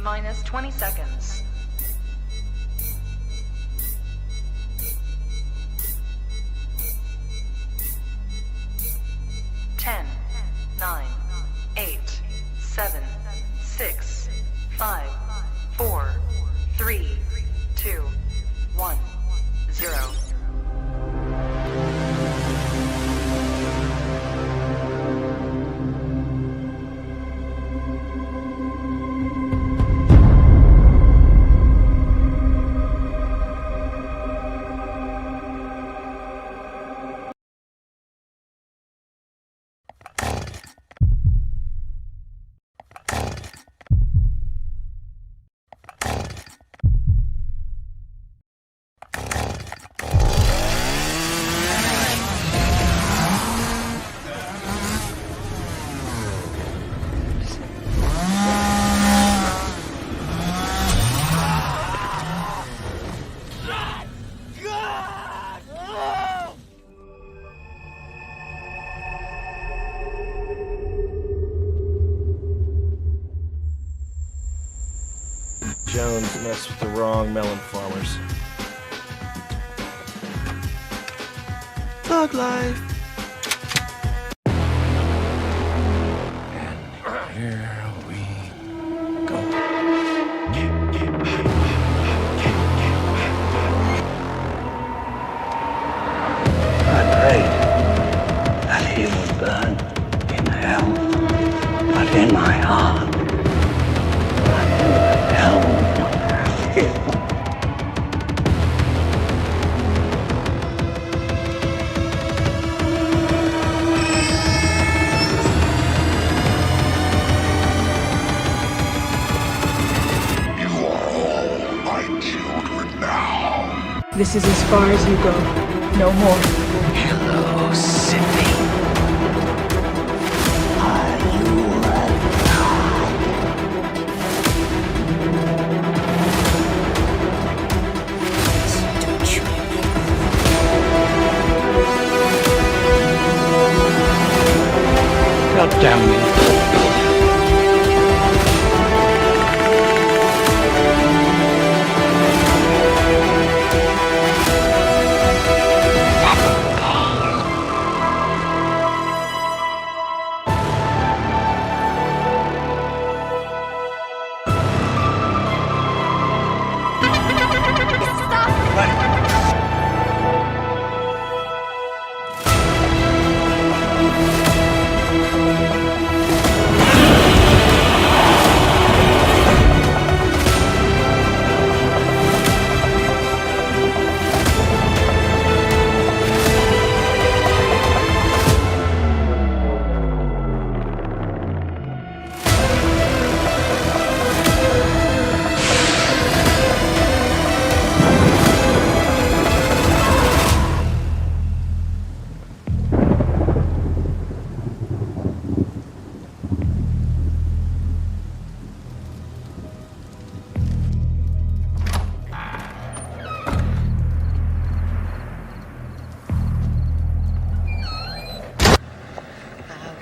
minus 20 seconds. 10, 9, 8, 7, 6, 5, 4, 3, 2, 1, 0. Jones messed with the wrong melon farmers. Thug life. And here we go. I prayed that he would burn in hell, but in my heart, I knew that hell would not have him. You are all my children now. This is as far as you go. No more. Hello, Sydney. Are you God damn you.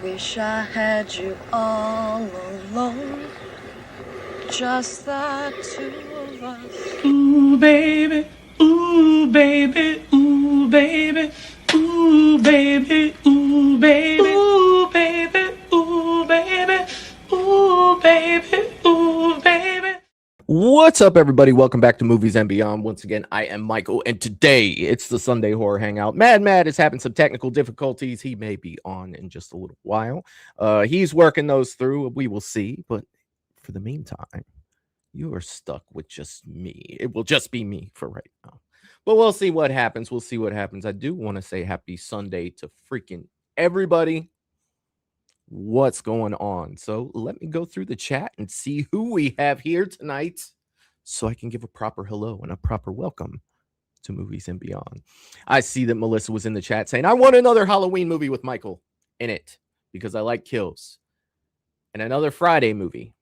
Wish I had you all alone, just the two of us. Ooh, baby, ooh, baby, ooh, baby, ooh, baby, ooh, baby, ooh, baby, ooh, baby, ooh, baby, ooh, baby. What's up, everybody? Welcome back to Movies and Beyond. Once again, I am Michael, and today it's the Sunday Horror Hangout. Mad is having some technical difficulties. He may be on in just a little while. He's working those through. We will see. But for the meantime, you are stuck with just me. It will just be me for right now. But we'll see what happens. We'll see what happens. I do want to say happy Sunday to freaking everybody. What's going on? So let me go through the chat and see who we have here tonight so I can give a proper hello and a proper welcome to Movies and Beyond. I see that Melissa was in the chat saying, I want another Halloween movie with Michael in it because I like kills. And another Friday movie.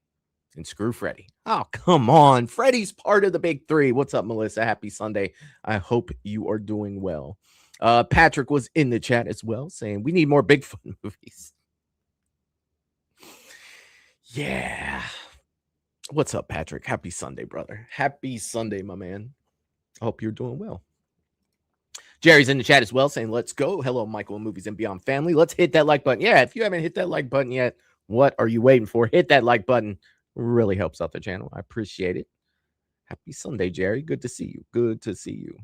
And screw Freddy. Oh, come on. Freddy's part of the big three. What's up, Melissa? Happy Sunday. I hope you are doing well. Patrick was in the chat as well saying, we need more Bigfoot movies. Yeah. What's up, Patrick? Happy Sunday, brother. Happy Sunday, my man. I hope you're doing well. Jerry's in the chat as well saying, let's go. Hello, Michael and Movies and Beyond family. Let's hit that like button. Yeah, if you haven't hit that like button yet, what are you waiting for? Hit that like button. Really helps out the channel. I appreciate it. Happy Sunday, Jerry. Good to see you. Good to see you.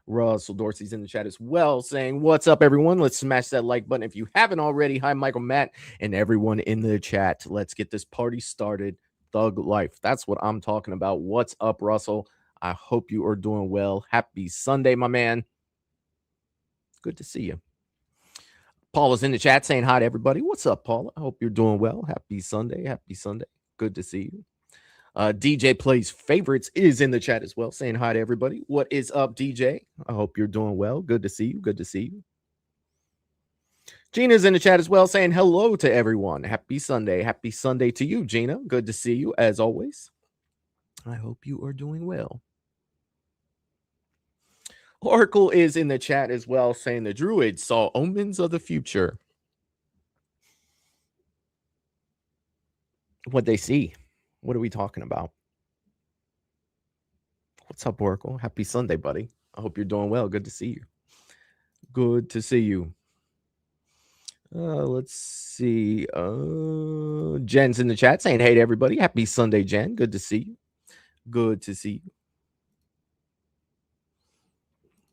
Russell Dorsey's in the chat as well saying, what's up, everyone? Let's smash that like button if you haven't already. Hi, Michael, Matt, and everyone in the chat. Let's get this party started. Thug life. That's what I'm talking about. What's up, Russell? I hope you are doing well. Happy Sunday, my man. Good to see you. Paula's in the chat saying hi to everybody. What's up, Paula? I hope you're doing well. Happy Sunday. Happy Sunday. Good to see you. DJ Plays Favorites is in the chat as well, saying hi to everybody. What is up, DJ? I hope you're doing well. Good to see you. Good to see you. Gina's in the chat as well, saying hello to everyone. Happy Sunday. Happy Sunday to you, Gina. Good to see you, as always. I hope you are doing well. Oracle is in the chat as well, saying the druids saw omens of the future. What'd they see? What are we talking about? What's up, Oracle? Happy Sunday, buddy. I hope you're doing well. Good to see you. Good to see you. Let's see. Jen's in the chat saying hey to everybody. Happy Sunday, Jen. Good to see you. Good to see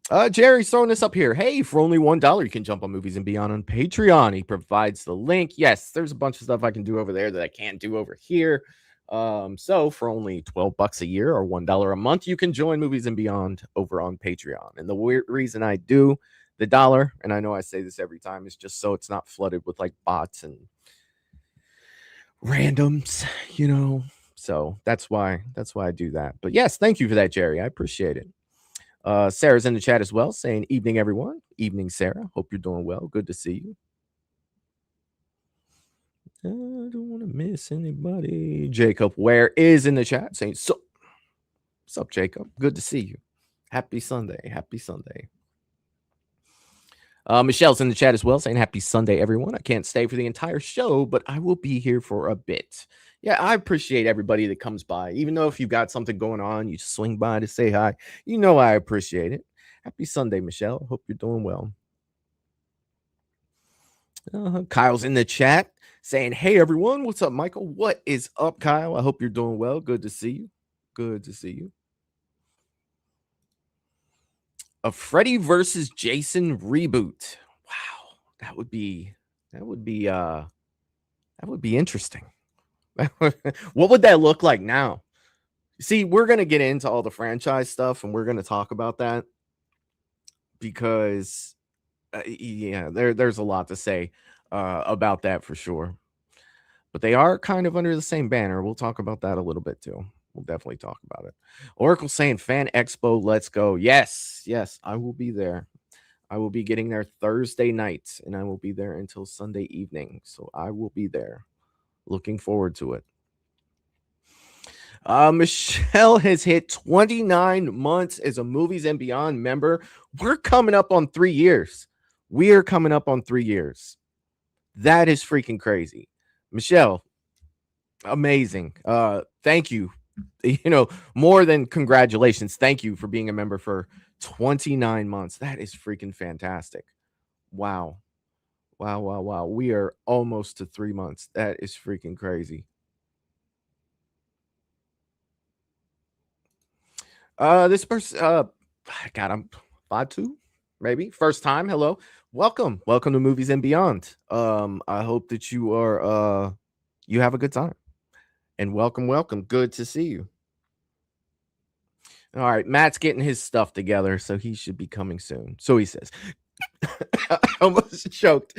you. Jerry's throwing this up here. Hey, for only $1, you can jump on Movies and Beyond on Patreon. He provides the link. Yes, there's a bunch of stuff I can do over there that I can't do over here. So for only $12 a year or $1 a month, you can join Movies and Beyond over on Patreon. And the weird reason I do the dollar, and I know I say this every time, is just so it's not flooded with like bots and randoms, you know. So that's why I do that. But yes, thank you for that, Jerry. I appreciate it. Sarah's in the chat as well, saying evening, everyone. Evening, Sarah. Hope you're doing well. Good to see you. I don't want to miss anybody. Jacob Ware is in the chat saying, so, what's up, Jacob? Good to see you. Happy Sunday. Happy Sunday. Michelle's in the chat as well saying happy Sunday, everyone. I can't stay for the entire show, but I will be here for a bit. Yeah, I appreciate everybody that comes by. Even though if you've got something going on, you just swing by to say hi. You know I appreciate it. Happy Sunday, Michelle. Hope you're doing well. Kyle's in the chat saying, hey, everyone. What's up, Michael? What is up, Kyle? I hope you're doing well. Good to see you. Good to see you. A Freddy versus Jason reboot. Wow, that would be interesting. What would that look like now? See, we're gonna get into all the franchise stuff, and we're gonna talk about that because, yeah, there's a lot to say about that for sure. But they are kind of under the same banner. We'll talk about that a little bit too. We'll definitely talk about it. Oracle saying Fan Expo, let's go. Yes, I will be there. I will be getting there Thursday night, and I will be there until Sunday evening. So I will be there. Looking forward to it. Michelle has hit 29 months as a Movies and Beyond member. We're coming up on 3 years. We are coming up on 3 years. That is freaking crazy. Michelle, amazing. Thank you. You know, more than congratulations. Thank you for being a member for 29 months. That is freaking fantastic. Wow. We are almost to 3 months. That is freaking crazy. This person, God, I'm 5'2", maybe first time. Hello, welcome to Movies and Beyond. I hope that you are, you have a good time, and welcome. Good to see you. All right, Matt's getting his stuff together, so he should be coming soon. So he says, I almost choked.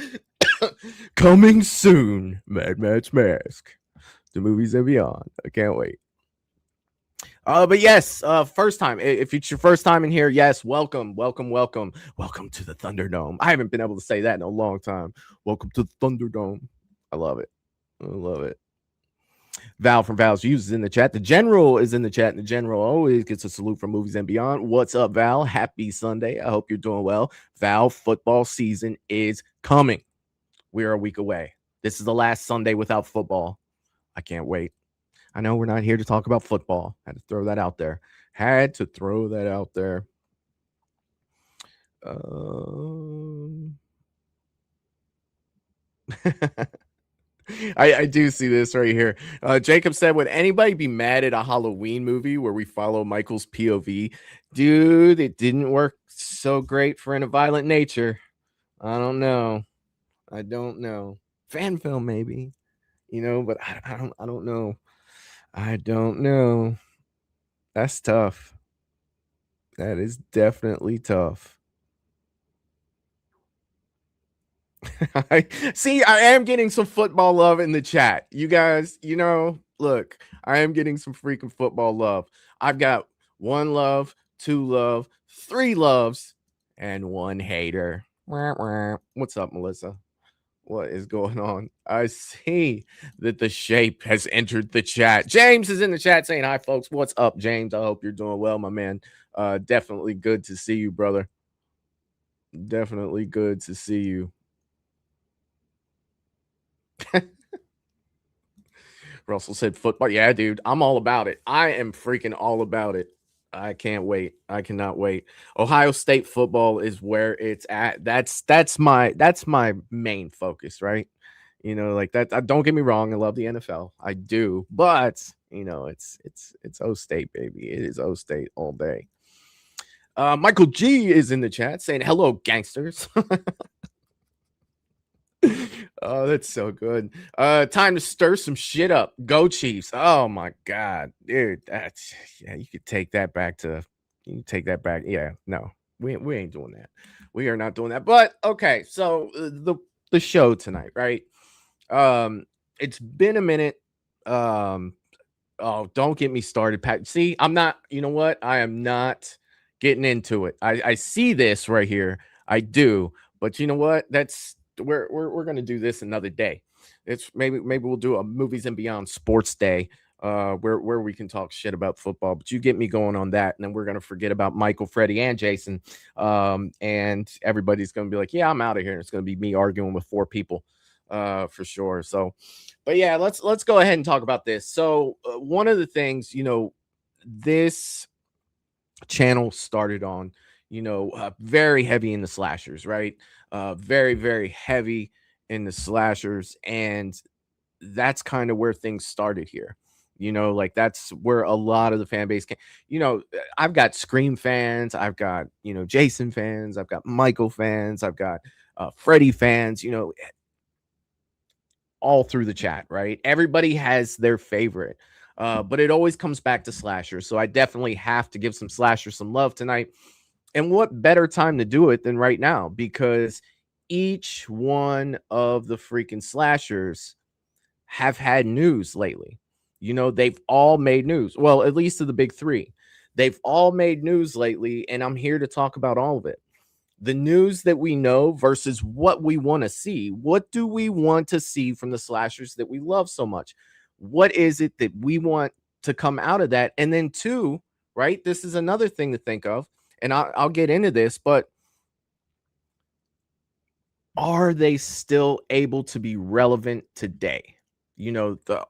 Coming soon, Mad Matt's Mask, the Movies and Beyond. I can't wait. But yes, first time. If it's your first time in here, yes, welcome to the Thunderdome. I haven't been able to say that in a long time. Welcome to the Thunderdome. I love it. Val from Val's Views is in the chat. The General is in the chat, and the General always gets a salute from Movies and Beyond. What's up, Val? Happy Sunday. I hope you're doing well. Val, football season is coming. We are a week away. This is the last Sunday without football. I can't wait. I know we're not here to talk about football. Had to throw that out there. Had to throw that out there. I do see this right here. Jacob said, would anybody be mad at a Halloween movie where we follow Michael's POV? Dude, it didn't work so great for In a Violent Nature. I don't know. Fan film, maybe, but I don't know. I don't know. That's tough. That is definitely tough. I see. I am getting some football love in the chat. You guys, look, I am getting some freaking football love. I've got 1 love, 2 love, 3 loves, and 1 hater. What's up, Melissa? What is going on? I see that the shape has entered the chat. James is in the chat saying hi, folks. What's up, James? I hope you're doing well, my man. Definitely good to see you, brother. Definitely good to see you. Russell said football. Yeah, dude, I'm all about it. I am freaking all about it. I can't wait. I cannot wait. Ohio State football is where it's at. That's my main focus, right? Like that. Don't get me wrong. I love the NFL. I do, but it's O State, baby. It is O State all day. Michael G is in the chat saying hello, gangsters. Oh, that's so good. Time to stir some shit up. Go Chiefs. Oh my god, dude. You could take that back. Yeah, no, we ain't doing that. We are not doing that. But okay, so the show tonight, right? It's been a minute. Oh, don't get me started, Pat. See, I'm not, you know what? I am not getting into it. I see this right here. I do, but you know what? We're gonna do this another day. It's maybe we'll do a Movies and Beyond Sports Day, where we can talk shit about football. But you get me going on that, and then we're gonna forget about Michael, Freddie, and Jason, and everybody's gonna be like, "Yeah, I'm out of here." And it's gonna be me arguing with 4 people, for sure. So, but yeah, let's go ahead and talk about this. So, one of the things, this channel started on, very heavy in the slashers, right? Very, very heavy in the slashers. And that's kind of where things started here. Like that's where a lot of the fan base came. I've got Scream fans, I've got, Jason fans, I've got Michael fans, I've got Freddie fans, all through the chat, right? Everybody has their favorite. But it always comes back to slashers. So I definitely have to give some slashers some love tonight. And what better time to do it than right now? Because each one of the freaking slashers have had news lately. They've all made news. Well, at least of the big 3. They've all made news lately, and I'm here to talk about all of it. The news that we know versus what we want to see. What do we want to see from the slashers that we love so much? What is it that we want to come out of that? And then 2, right? This is another thing to think of. And I'll get into this, but are they still able to be relevant today?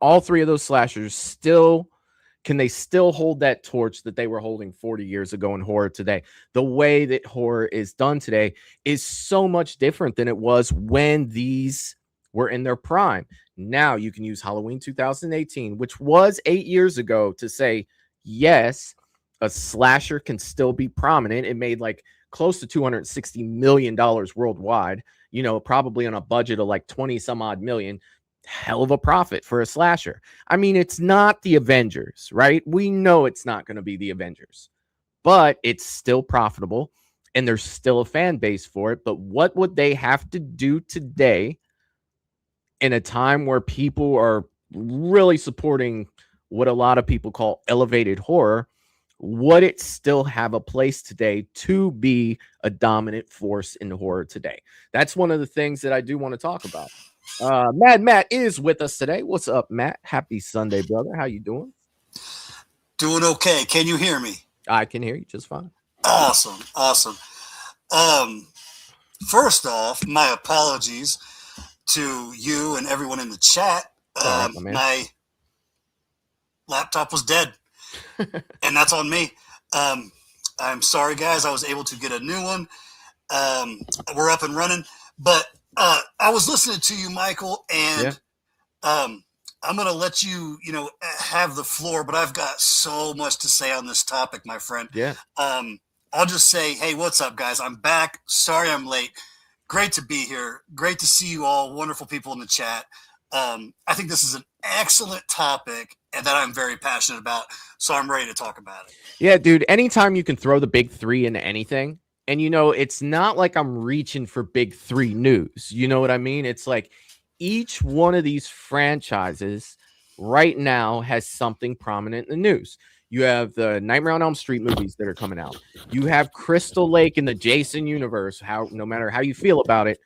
All 3 of those slashers can they still hold that torch that they were holding 40 years ago in horror today? The way that horror is done today is so much different than it was when these were in their prime. Now you can use Halloween 2018, which was 8 years ago, to say, yes, a slasher can still be prominent. It made like close to $260 million worldwide, probably on a budget of like 20 some odd million. Hell of a profit for a slasher. I mean, it's not the Avengers, right? We know it's not going to be the Avengers, but it's still profitable and there's still a fan base for it. But what would they have to do today in a time where people are really supporting what a lot of people call elevated horror? Would it still have a place today to be a dominant force in horror today? That's one of the things that I do want to talk about. Mad Matt is with us today. What's up, Matt? Happy Sunday, brother. How you doing? Doing okay. Can you hear me? I can hear you just fine. Awesome. First off, my apologies to you and everyone in the chat. Right, laptop was dead, and that's on me. I'm sorry, guys. I was able to get a new one. We're up and running. But I was listening to you, Michael, and I'm going to let you, have the floor. But I've got so much to say on this topic, my friend. Yeah. I'll just say, hey, what's up, guys? I'm back. Sorry I'm late. Great to be here. Great to see you all. Wonderful people in the chat. I think this is an excellent topic and that I'm very passionate about. So I'm ready to talk about it. Yeah, dude. Anytime you can throw the big three into anything, and it's not like I'm reaching for big three news. You know what I mean? It's like each one of these franchises right now has something prominent in the news. You have the Nightmare on Elm Street movies that are coming out. You have Crystal Lake in the Jason universe, no matter how you feel about it,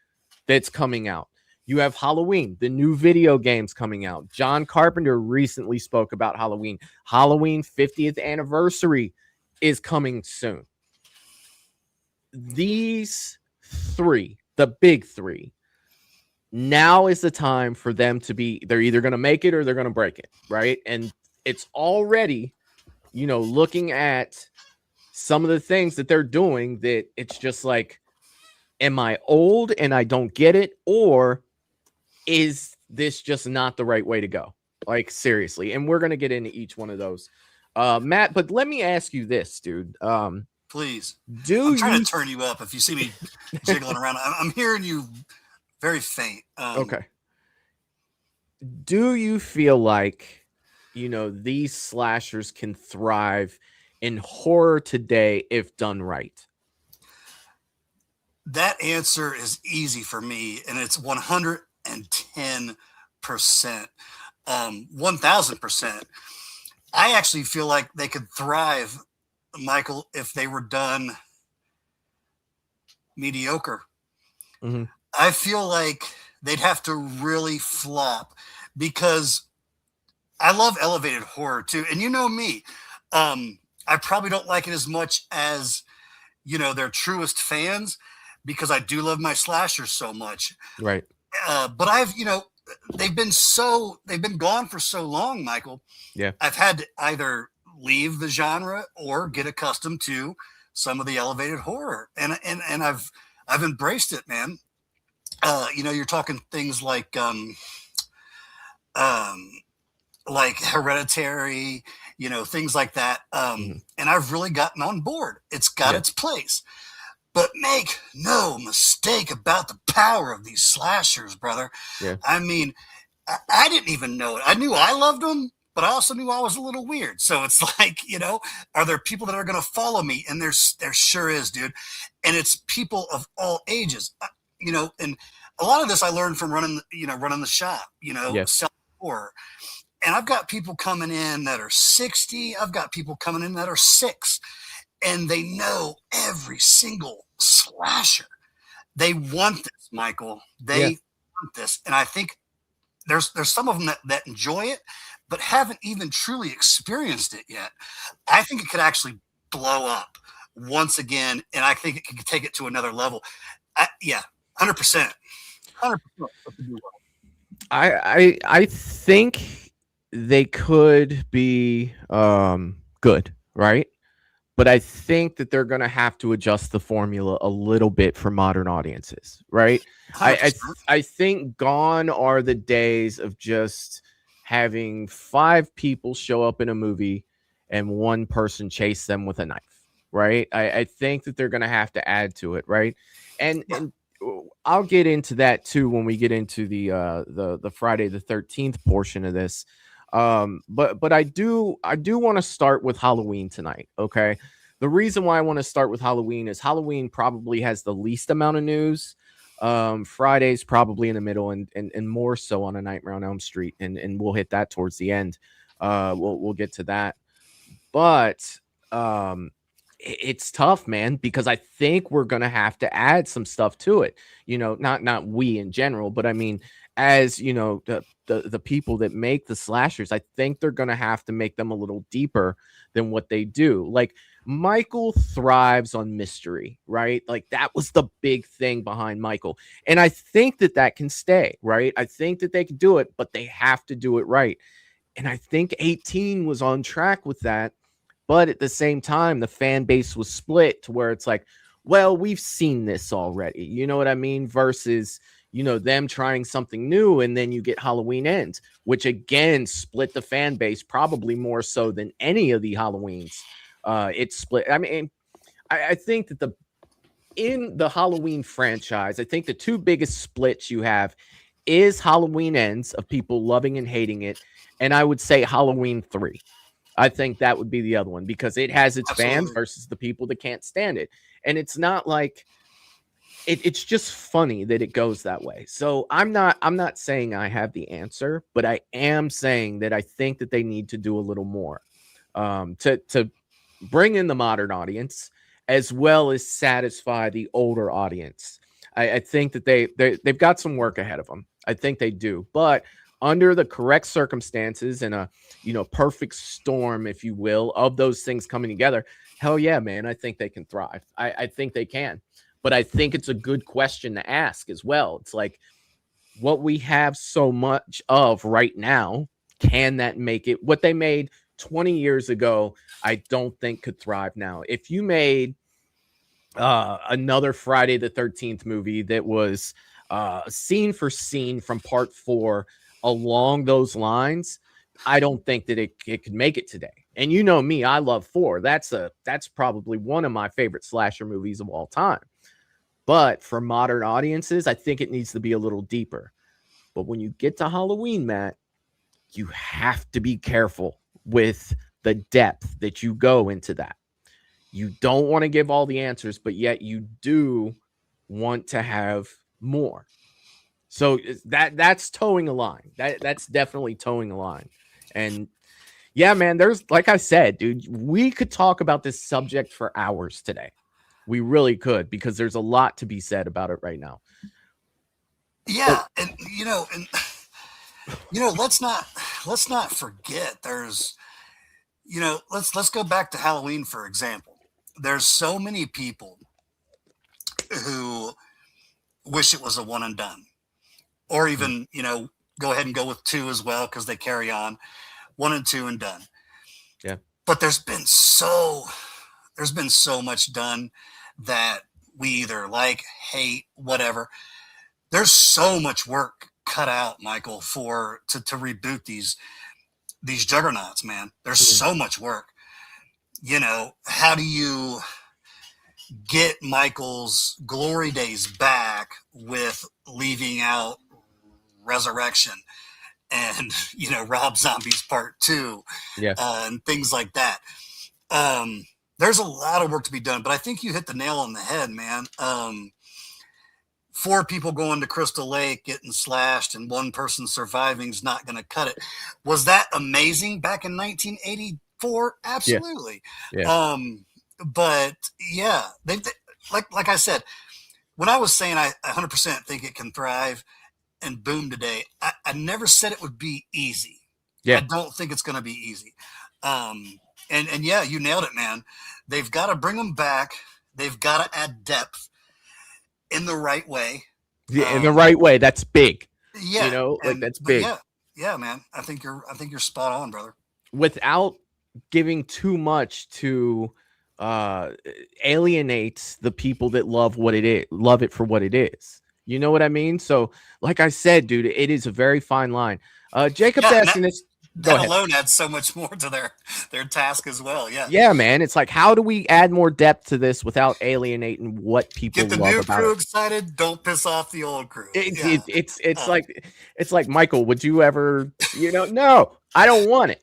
that's coming out. You have Halloween, the new video games coming out. John Carpenter recently spoke about Halloween. Halloween 50th anniversary is coming soon. These three, the big three, now is the time for them to be, they're either going to make it or they're going to break it, right? And it's already, looking at some of the things that they're doing that it's just like, am I old and I don't get it? Or is this just not the right way to go? Like, seriously. And we're going to get into each one of those. Matt, but let me ask you this, dude. Please. I'm trying to turn you up. If you see me jiggling around, I'm hearing you very faint. Okay. Do you feel like, these slashers can thrive in horror today if done right? That answer is easy for me, and it's 110%, 1,000%. I actually feel like they could thrive, Michael, if they were done mediocre. Mm-hmm. I feel like they'd have to really flop because I love elevated horror too. And you know me, I probably don't like it as much as, their truest fans because I do love my slashers so much. Right. But they've been gone for so long, Michael. Yeah. I've had to either leave the genre or get accustomed to some of the elevated horror. And I've embraced it, man. You're talking things like Hereditary, things like that. And I've really gotten on board. It's got its place. But make no mistake about the power of these slashers, brother. Yeah. I mean, I didn't even know it. I knew I loved them, but I also knew I was a little weird. So it's like, are there people that are going to follow me? And there sure is, dude. And it's people of all ages, and a lot of this I learned from running the shop, selling horror. And I've got people coming in that are 60. I've got people coming in that are 6. And they know every single slasher. They want this, Michael. They want this. And I think there's some of them that enjoy it, but haven't even truly experienced it yet. I think it could actually blow up once again. And I think it could take it to another level. 100%. 100%. I think they could be good, right? But I think that they're going to have to adjust the formula a little bit for modern audiences, right? I think gone are the days of just having 5 people show up in a movie and one person chase them with a knife, right? I think that they're going to have to add to it, right? And I'll get into that too when we get into the Friday the 13th portion of this. But I do want to start with Halloween tonight. Okay. The reason why I want to start with Halloween is Halloween probably has the least amount of news. Friday's probably in the middle and more so on A Nightmare on Elm Street. And we'll hit that towards the end. We'll get to that. But, it's tough, man, because I think we're going to have to add some stuff to it. Not we in general, but I mean, as the people that make the slashers, I think they're going to have to make them a little deeper than what they do. Like Michael thrives on mystery, right? Like that was the big thing behind Michael. And I think that can stay, right? I think that they can do it, but they have to do it right. And I think 18 was on track with that. But at the same time, the fan base was split to where it's like, well, we've seen this already. You know what I mean? Versus, them trying something new. And then you get Halloween Ends, which again split the fan base probably more so than any of the Halloweens. It split. I mean, I think that in the Halloween franchise, I think the two biggest splits you have is Halloween Ends, of people loving and hating it. And I would say Halloween 3. I think that would be the other one, because it has its fans versus the people that can't stand it. And it's not like it's just funny that it goes that way. So I'm not saying I have the answer, but I am saying that I think that they need to do a little more to bring in the modern audience as well as satisfy the older audience. I think that they've got some work ahead of them. I think they do, but under the correct circumstances and a perfect storm, if you will, of those things coming together, hell yeah, man, I think they can thrive. I think they can. But I think it's a good question to ask as well. It's like, what we have so much of right now, can that make it? What they made 20 years ago, I don't think could thrive now. If you made another Friday the 13th movie that was scene for scene from part 4 along those lines, I don't think that it could make it today. And you know me, I love 4. That's probably one of my favorite slasher movies of all time. But for modern audiences, I think it needs to be a little deeper. But when you get to Halloween, Matt, you have to be careful with the depth that you go into that. You don't want to give all the answers, but yet you do want to have more. So that's towing a line. That's definitely towing a line. And yeah, man, there's, like I said, dude, we could talk about this subject for hours today. We really could, because there's a lot to be said about it right now. Yeah, and let's not forget, there's, let's go back to Halloween, for example. There's so many people who wish it was a one and done, or even, go ahead and go with 2 as well, because they carry on 1 and 2 and done. Yeah. But there's been so much done that we either like, hate, whatever. There's so much work cut out, Michael, to reboot these juggernauts, man. There's so much work. How do you get Michael's glory days back with leaving out Resurrection and, Rob Zombie's Part 2, and things like that. There's a lot of work to be done, but I think you hit the nail on the head, man. 4 people going to Crystal Lake getting slashed and 1 person surviving is not going to cut it. Was that amazing back in 1984? Absolutely. Yeah. But yeah, they like I said, when I was saying I 100% think it can thrive and boom today, I never said it would be easy. Yeah. I don't think it's going to be easy. And yeah, you nailed it, man. They've got to bring them back. They've got to add depth in the right way. Yeah, in the right way. That's big. Yeah, that's big. Yeah, man. I think you're spot on, brother. Without giving too much to alienate the people that love it for what it is. You know what I mean? So, like I said, dude, it is a very fine line. Jacob's asking this. That alone adds so much more to their task as well. Yeah. Yeah, man. It's like, how do we add more depth to this without alienating what people get the love new about crew it? Excited. Don't piss off the old crew. It's like, Michael, would you ever, no, I don't want it.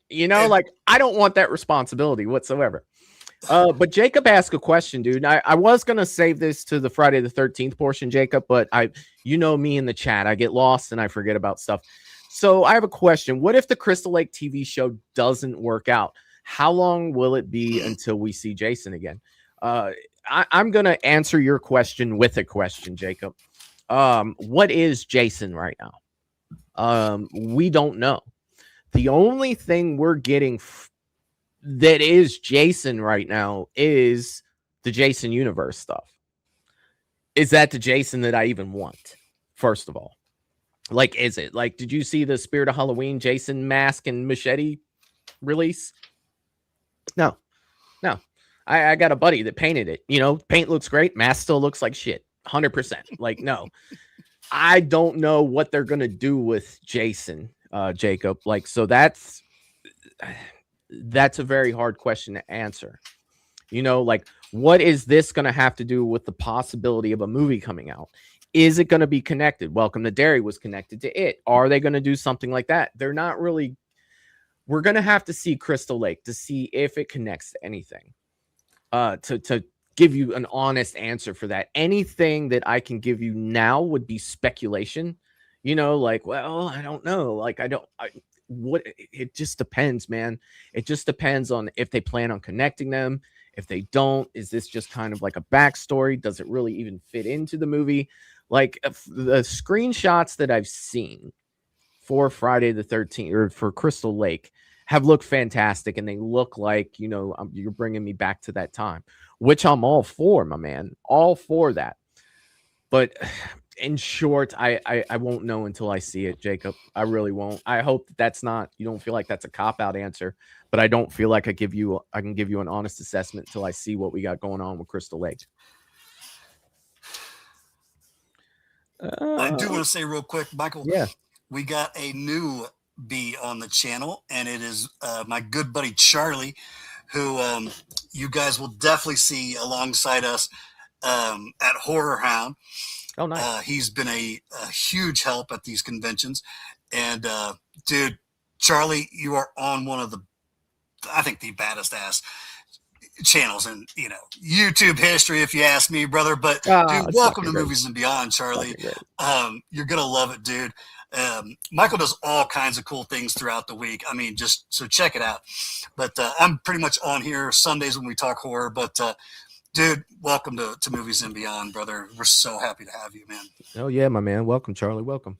I don't want that responsibility whatsoever. But Jacob asked a question, dude. I was going to save this to the Friday the 13th portion, Jacob, but me in the chat, I get lost and I forget about stuff. So I have a question. What if the Crystal Lake TV show doesn't work out? How long will it be until we see Jason again? I'm going to answer your question with a question, Jacob. What is Jason right now? We don't know. The only thing we're getting that is Jason right now is the Jason universe stuff. Is that the Jason that I even want? First of all. Like, is it like, did you see the Spirit of Halloween Jason mask and machete release? No. I got a buddy that painted it. You know, paint looks great, mask still looks like shit. 100%. Like, no. I don't know what they're gonna do with Jason, Jacob. Like, so that's a very hard question to answer. You know, like, what is this gonna have to do with the possibility of a movie coming out? Is it going to be connected? Welcome to Derry was connected to it. Are they going to do something like that? They're not really. We're going to have to see Crystal Lake to see if it connects to anything. To give you an honest answer for that. Anything that I can give you now would be speculation. You know, like, well, I don't know. Like, it just depends, man. It just depends on if they plan on connecting them. If they don't, is this just kind of like a backstory? Does it really even fit into the movie? Like, the screenshots that I've seen for Friday the 13th or for Crystal Lake have looked fantastic, and they look like, you know, you're bringing me back to that time, which I'm all for, my man, all for that. But in short, I won't know until I see it, Jacob. I really won't. I hope that's not, you don't feel like that's a cop-out answer, but I don't feel like I can give you an honest assessment until I see what we got going on with Crystal Lake. I do want to say real quick, Michael. Yeah, we got a new B on the channel, and it is my good buddy Charlie, who you guys will definitely see alongside us at Horror Hound. Oh, nice. He's been a huge help at these conventions, and dude, Charlie, you are on one of the, I think, the baddest ass channels in, you know, YouTube history, if you ask me, brother. But dude, welcome to Movies and Beyond, Charlie. You're gonna love it, dude. Michael does all kinds of cool things throughout the week. I mean, just so check it out. But I'm pretty much on here Sundays when we talk horror. But dude, welcome to Movies and Beyond, brother. We're so happy to have you, man. Oh yeah, my man. Welcome, Charlie. Welcome.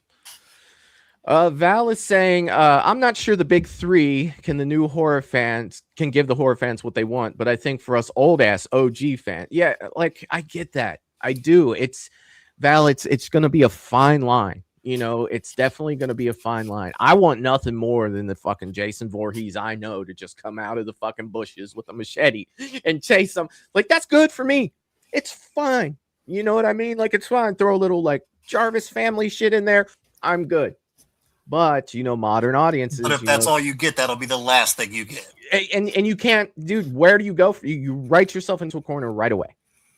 Val is saying, I'm not sure the big three can give the horror fans what they want, but I think for us old ass OG fans, yeah, like, I get that. I do. It's Val, it's gonna be a fine line. You know, it's definitely gonna be a fine line. I want nothing more than the fucking Jason Voorhees I know to just come out of the fucking bushes with a machete and chase them. Like, that's good for me. It's fine. You know what I mean? Like, it's fine. Throw a little like Jarvis family shit in there. I'm good. But, you know, modern audiences. But if that's all you get, that'll be the last thing you get. And you can't, dude, where do you go? You write yourself into a corner right away.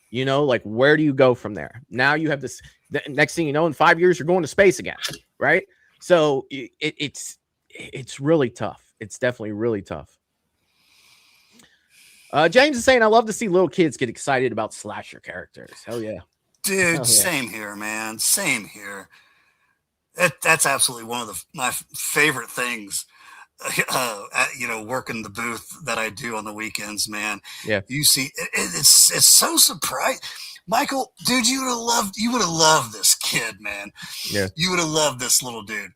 You know, like, where do you go from there? Now you have this, the next thing you know, in 5 years, you're going to space again, right? So it's really tough. It's definitely really tough. James is saying, I love to see little kids get excited about slasher characters. Hell yeah. Dude, Hell yeah. Same here, man. Same here. That's absolutely one of my favorite things, you know, working the booth that I do on the weekends, man. Yeah. You see, it's so surprising. Michael, dude, you would have loved this kid, man. Yeah. You would have loved this little dude.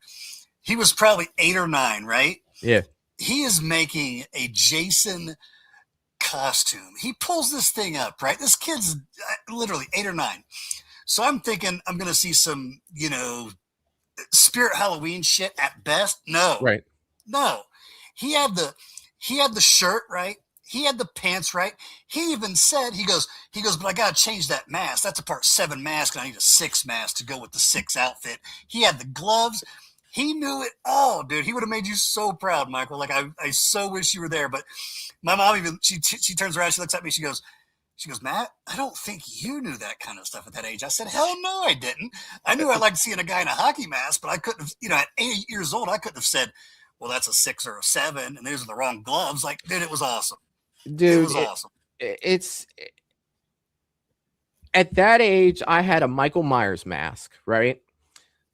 He was probably 8 or 9, right? Yeah. He is making a Jason costume. He pulls this thing up, right? This kid's literally 8 or 9. So I'm thinking I'm going to see some, you know, Spirit Halloween shit at best. No, Right. No, he had the shirt right. He had the pants right. He even said, he goes, but I got to change that mask. That's a part 7 mask, and I need a 6 mask to go with the 6 outfit. He had the gloves. He knew it all, dude. He would have made you so proud, Michael. Like, I so wish you were there. But my mom even, she turns around, she looks at me, she goes, Matt, I don't think you knew that kind of stuff at that age. I said, hell no, I didn't. I knew I liked seeing a guy in a hockey mask, but I couldn't have, you know, at 8 years old, I couldn't have said, well, that's a 6 or a 7, and those are the wrong gloves. Like, dude, it was awesome. Dude, it was awesome. It's at that age, I had a Michael Myers mask, right?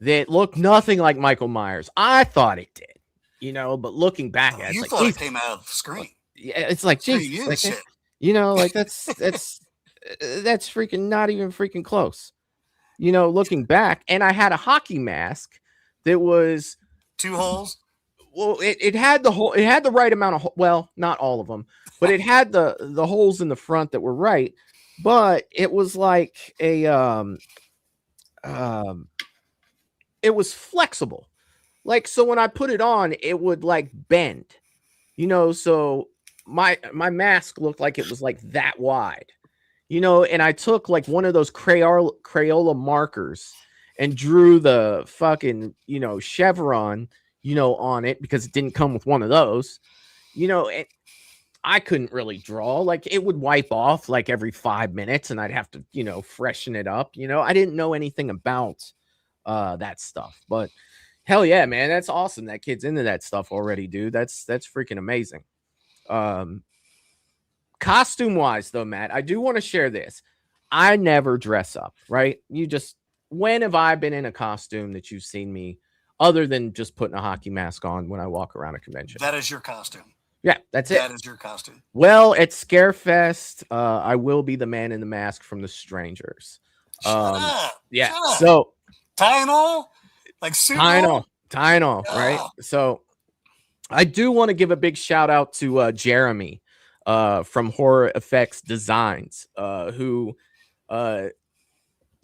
That looked nothing like Michael Myers. I thought it did, you know, but looking back at it, you like, thought it came out of the screen. Yeah, it's like, geez, like, shit. You know, like, that's freaking not even freaking close. You know, looking back, and I had a hockey mask that was 2 holes. Well, it had the hole. It had the right amount of, well, not all of them, but it had the holes in the front that were right. But it was like a it was flexible. Like, so when I put it on, it would like bend, you know, so my mask looked like it was like that wide, you know, and I took like one of those Crayola markers and drew the fucking, you know, chevron, you know, on it because it didn't come with one of those, you know, and I couldn't really draw. Like, it would wipe off like every 5 minutes and I'd have to, you know, freshen it up. You know, I didn't know anything about that stuff, but hell yeah, man, that's awesome. That kid's into that stuff already, dude. That's freaking amazing. Costume wise though, Matt, I do want to share this. I never dress up, right? When have I been in a costume that you've seen me other than just putting a hockey mask on when I walk around a convention? That is your costume. Yeah, that's it. That is your costume. Well, at Scarefest, I will be the man in the mask from The Strangers. Shut up. Yeah. Shut up. So tie and all, like suit tying off, right? So I do want to give a big shout out to Jeremy from Horror Effects Designs, who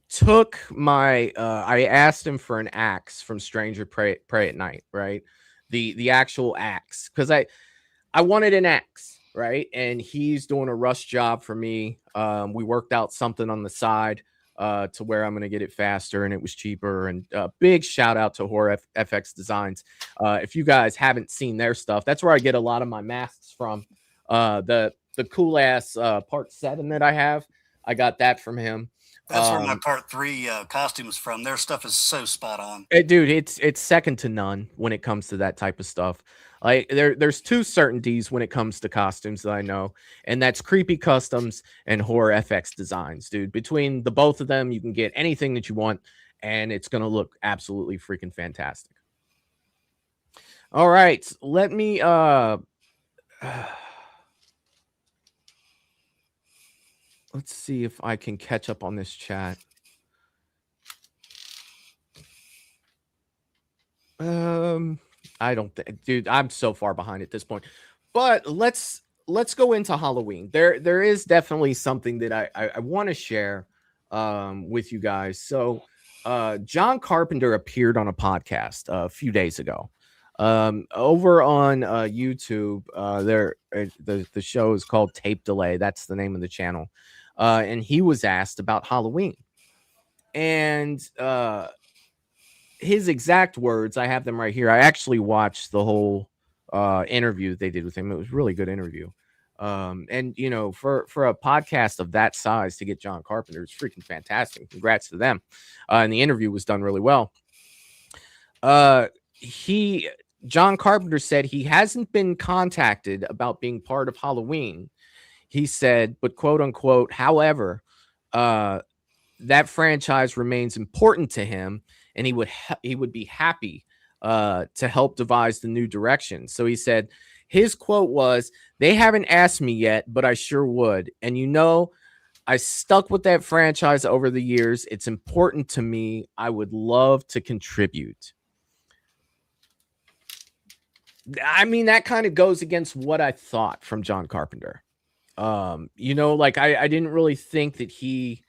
took my I asked him for an axe from Stranger Pray at Night, right? The actual axe, because I wanted an axe, right? And he's doing a rush job for me. We worked out something on the side to where I'm going to get it faster and it was cheaper. And big shout out to Horror FX Designs. If you guys haven't seen their stuff, that's where I get a lot of my masks from. The cool ass part 7 that I have, I got that from him. That's where my part 3 costumes from. Their stuff is so spot on. Dude, it's second to none when it comes to that type of stuff. Like, there's two certainties when it comes to costumes that I know, and that's Creepy Customs and Horror FX Designs, dude. Between the both of them, you can get anything that you want, and it's gonna look absolutely freaking fantastic. All right, let me let's see if I can catch up on this chat. I don't think, dude, I'm so far behind at this point. But let's go into Halloween. There is definitely something that I want to share with you guys. So John Carpenter appeared on a podcast a few days ago. Over on YouTube, the show is called Tape Delay. That's the name of the channel. And he was asked about Halloween. And his exact words, I have them right here. I actually watched the whole interview that they did with him. It was a really good interview. And you know, for a podcast of that size to get John Carpenter, it's freaking fantastic. Congrats to them. And the interview was done really well. John Carpenter said he hasn't been contacted about being part of Halloween. He said, but quote unquote, however, that franchise remains important to him, and he would be happy to help devise the new direction. So he said his quote was, "They haven't asked me yet, but I sure would. And you know, I stuck with that franchise over the years. It's important to me. I would love to contribute." I mean, that kind of goes against what I thought from John Carpenter. You know, like I didn't really think that he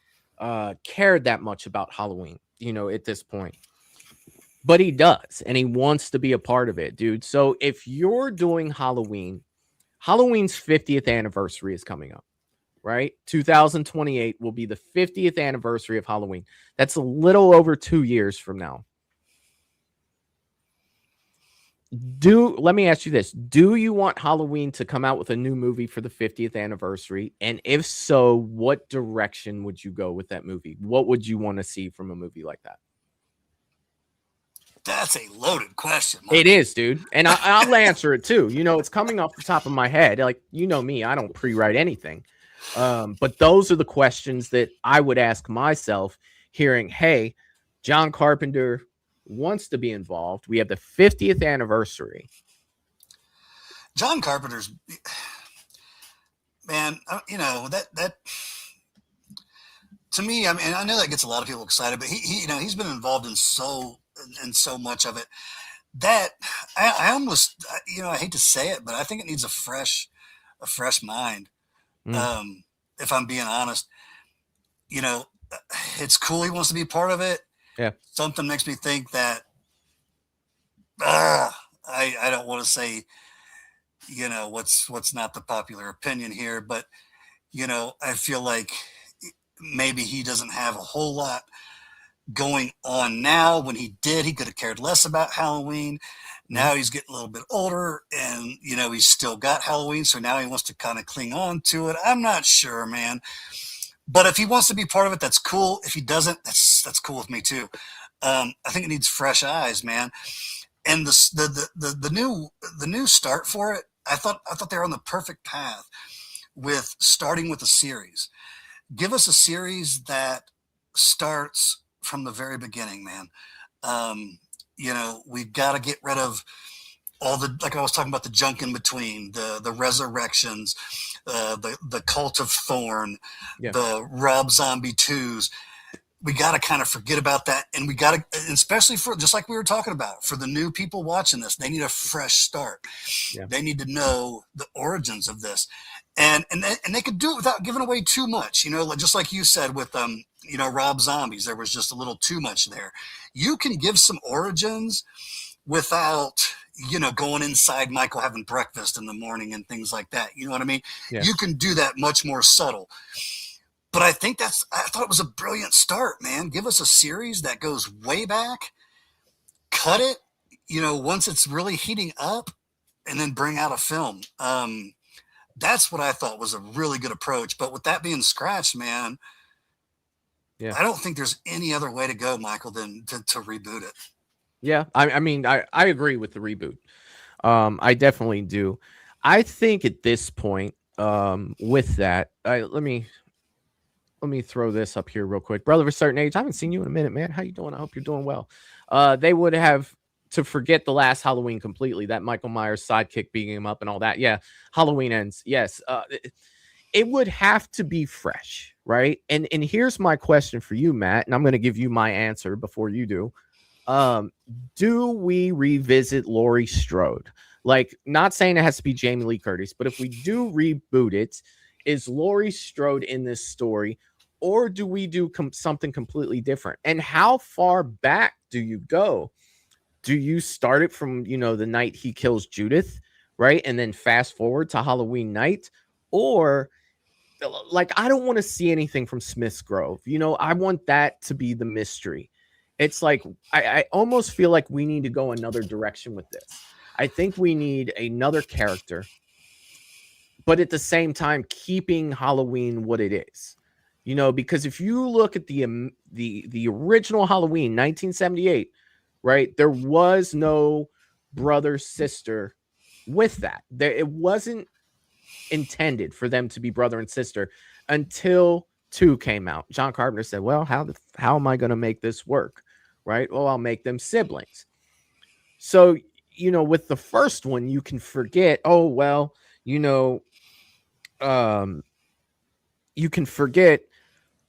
cared that much about Halloween, you know, at this point. But he does, and he wants to be a part of it, dude. So if you're doing Halloween's 50th anniversary is coming up, right? 2028 will be the 50th anniversary of Halloween. That's a little over 2 years from now. Let me ask you this. Do you want Halloween to come out with a new movie for the 50th anniversary? And if so, what direction would you go with that movie? What would you want to see from a movie like that? That's a loaded question, Mike. It is, dude. And I'll answer it too. You know, it's coming off the top of my head. Like, you know me, I don't pre-write anything. But those are the questions that I would ask myself, hearing, hey, John Carpenter wants to be involved. We have the 50th anniversary. John Carpenter's, man, you know, that to me, I mean, I know that gets a lot of people excited, but he you know, he's been involved in so much of it that I almost, you know, I hate to say it, but I think it needs a fresh mind. If I'm being honest, you know, it's cool he wants to be part of it. Yeah. Something makes me think that I don't want to say, what's not the popular opinion here, but I feel like maybe he doesn't have a whole lot going on now. When he did, he could have cared less about Halloween. Now he's getting a little bit older, and he's still got Halloween, so now he wants to kind of cling on to it. I'm not sure, man. But if he wants to be part of it, that's cool. If he doesn't, that's cool with me too. I think it needs fresh eyes, man. And the new start for it, I thought they were on the perfect path with starting with a series. Give us a series that starts from the very beginning, man. We've got to get rid of all the, like I was talking about, the junk in between, the resurrections, the Cult of Thorn, the Rob Zombie 2s. We got to kind of forget about that, and we got to, especially for, just like we were talking about, for the new people watching this, they need a fresh start. They need to know the origins of this, and they could do it without giving away too much. Just like you said with Rob Zombies, there was just a little too much there. You can give some origins without going inside Michael having breakfast in the morning and things like that. You know what I mean? Yeah. You can do that much more subtle. But I thought it was a brilliant start, man. Give us a series that goes way back, cut it, once it's really heating up, and then bring out a film. That's what I thought was a really good approach. But with that being scratched, man, I don't think there's any other way to go, Michael, than to reboot it. Yeah, I mean, I agree with the reboot. I definitely do. I think at this point, with that, let me throw this up here real quick. Brother of a certain age, I haven't seen you in a minute, man. How you doing? I hope you're doing well. They would have to forget the last Halloween completely, that Michael Myers sidekick beating him up and all that. Yeah, Halloween ends. Yes, it would have to be fresh, right? And here's my question for you, Matt, and I'm going to give you my answer before you do. Do we revisit Laurie Strode? Like, not saying it has to be Jamie Lee Curtis, but if we do reboot it, is Laurie Strode in this story, or do we do something completely different? And how far back do you go? Do you start it from, the night he kills Judith, right? And then fast forward to Halloween night? Or, like, I don't want to see anything from Smith's Grove. I want that to be the mystery. It's like, I almost feel like we need to go another direction with this. I think we need another character, but at the same time, keeping Halloween what it is, because if you look at the original Halloween, 1978, right, there was no brother sister with that. It wasn't intended for them to be brother and sister until 2 came out. John Carpenter said, well, how am I going to make this work? Right? Well, I'll make them siblings. So, with the first one, you can forget, oh, well, you can forget,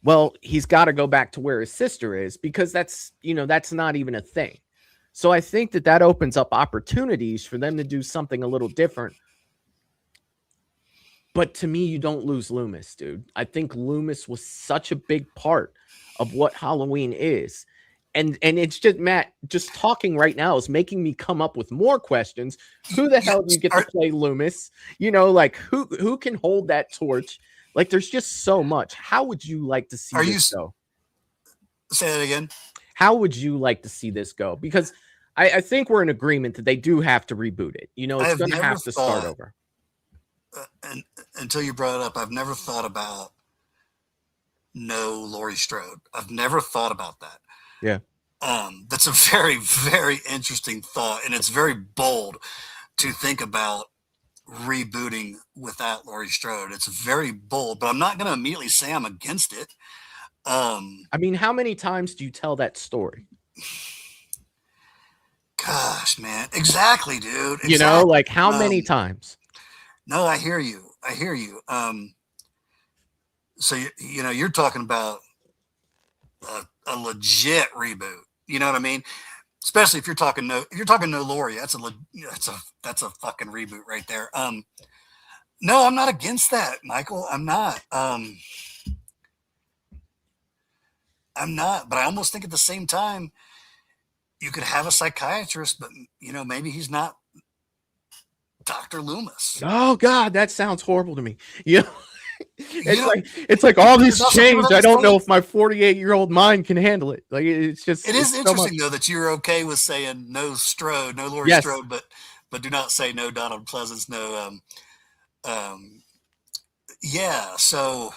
well, he's got to go back to where his sister is, because that's not even a thing. So I think that opens up opportunities for them to do something a little different. But to me, you don't lose Loomis, dude. I think Loomis was such a big part of what Halloween is. And it's just, Matt, just talking right now is making me come up with more questions. Who the hell do you get to play Loomis? Like, who can hold that torch? Like, there's just so much. How would you like to see this go? Say that again. How would you like to see this go? Because I think we're in agreement that they do have to reboot it. It's going to have to start over. And until you brought it up, I've never thought about no Laurie Strode. I've never thought about that. Yeah. That's a very, very interesting thought, and it's very bold to think about rebooting without Laurie Strode. It's very bold, but I'm not going to immediately say I'm against it. I mean, how many times do you tell that story? Gosh, man. Exactly, dude. Exactly. Like, how many times? No, I hear you. So, you're talking about a legit reboot. You know what I mean? Especially if you're talking no Laurie, that's a fucking reboot right there. No, I'm not against that, Michael. I'm not. I'm not, but I almost think at the same time, you could have a psychiatrist, but maybe he's not Dr. Loomis. Oh God, that sounds horrible to me. You know, You know, it's like all there's this also people change. that I don't say- know if my 48-year-old mind can handle it. Like it's just It is it's so interesting much. though that you're okay with saying no Strode, no Laurie Yes. Strode, but do not say no Donald Pleasance, no yeah. So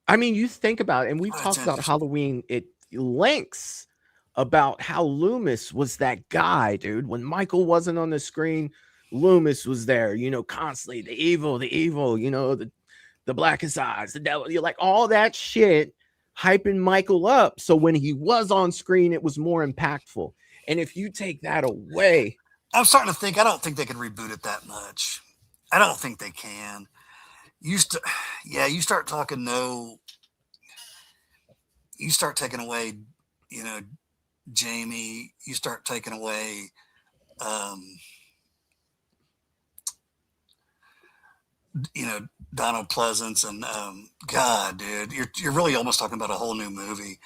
I mean, you think about it, and we've That's talked about interesting. Halloween at lengths about how Loomis was that guy, dude. When Michael wasn't on the screen, Loomis was there, constantly the evil, the blackest eyes, the devil, you're like all that shit hyping Michael up. So when he was on screen, it was more impactful. And if you take that away, I'm starting to think I don't think they can reboot it that much. I don't think they can. You start talking you start taking away, Jamie, you start taking away Donald Pleasance and God, dude, you're really almost talking about a whole new movie.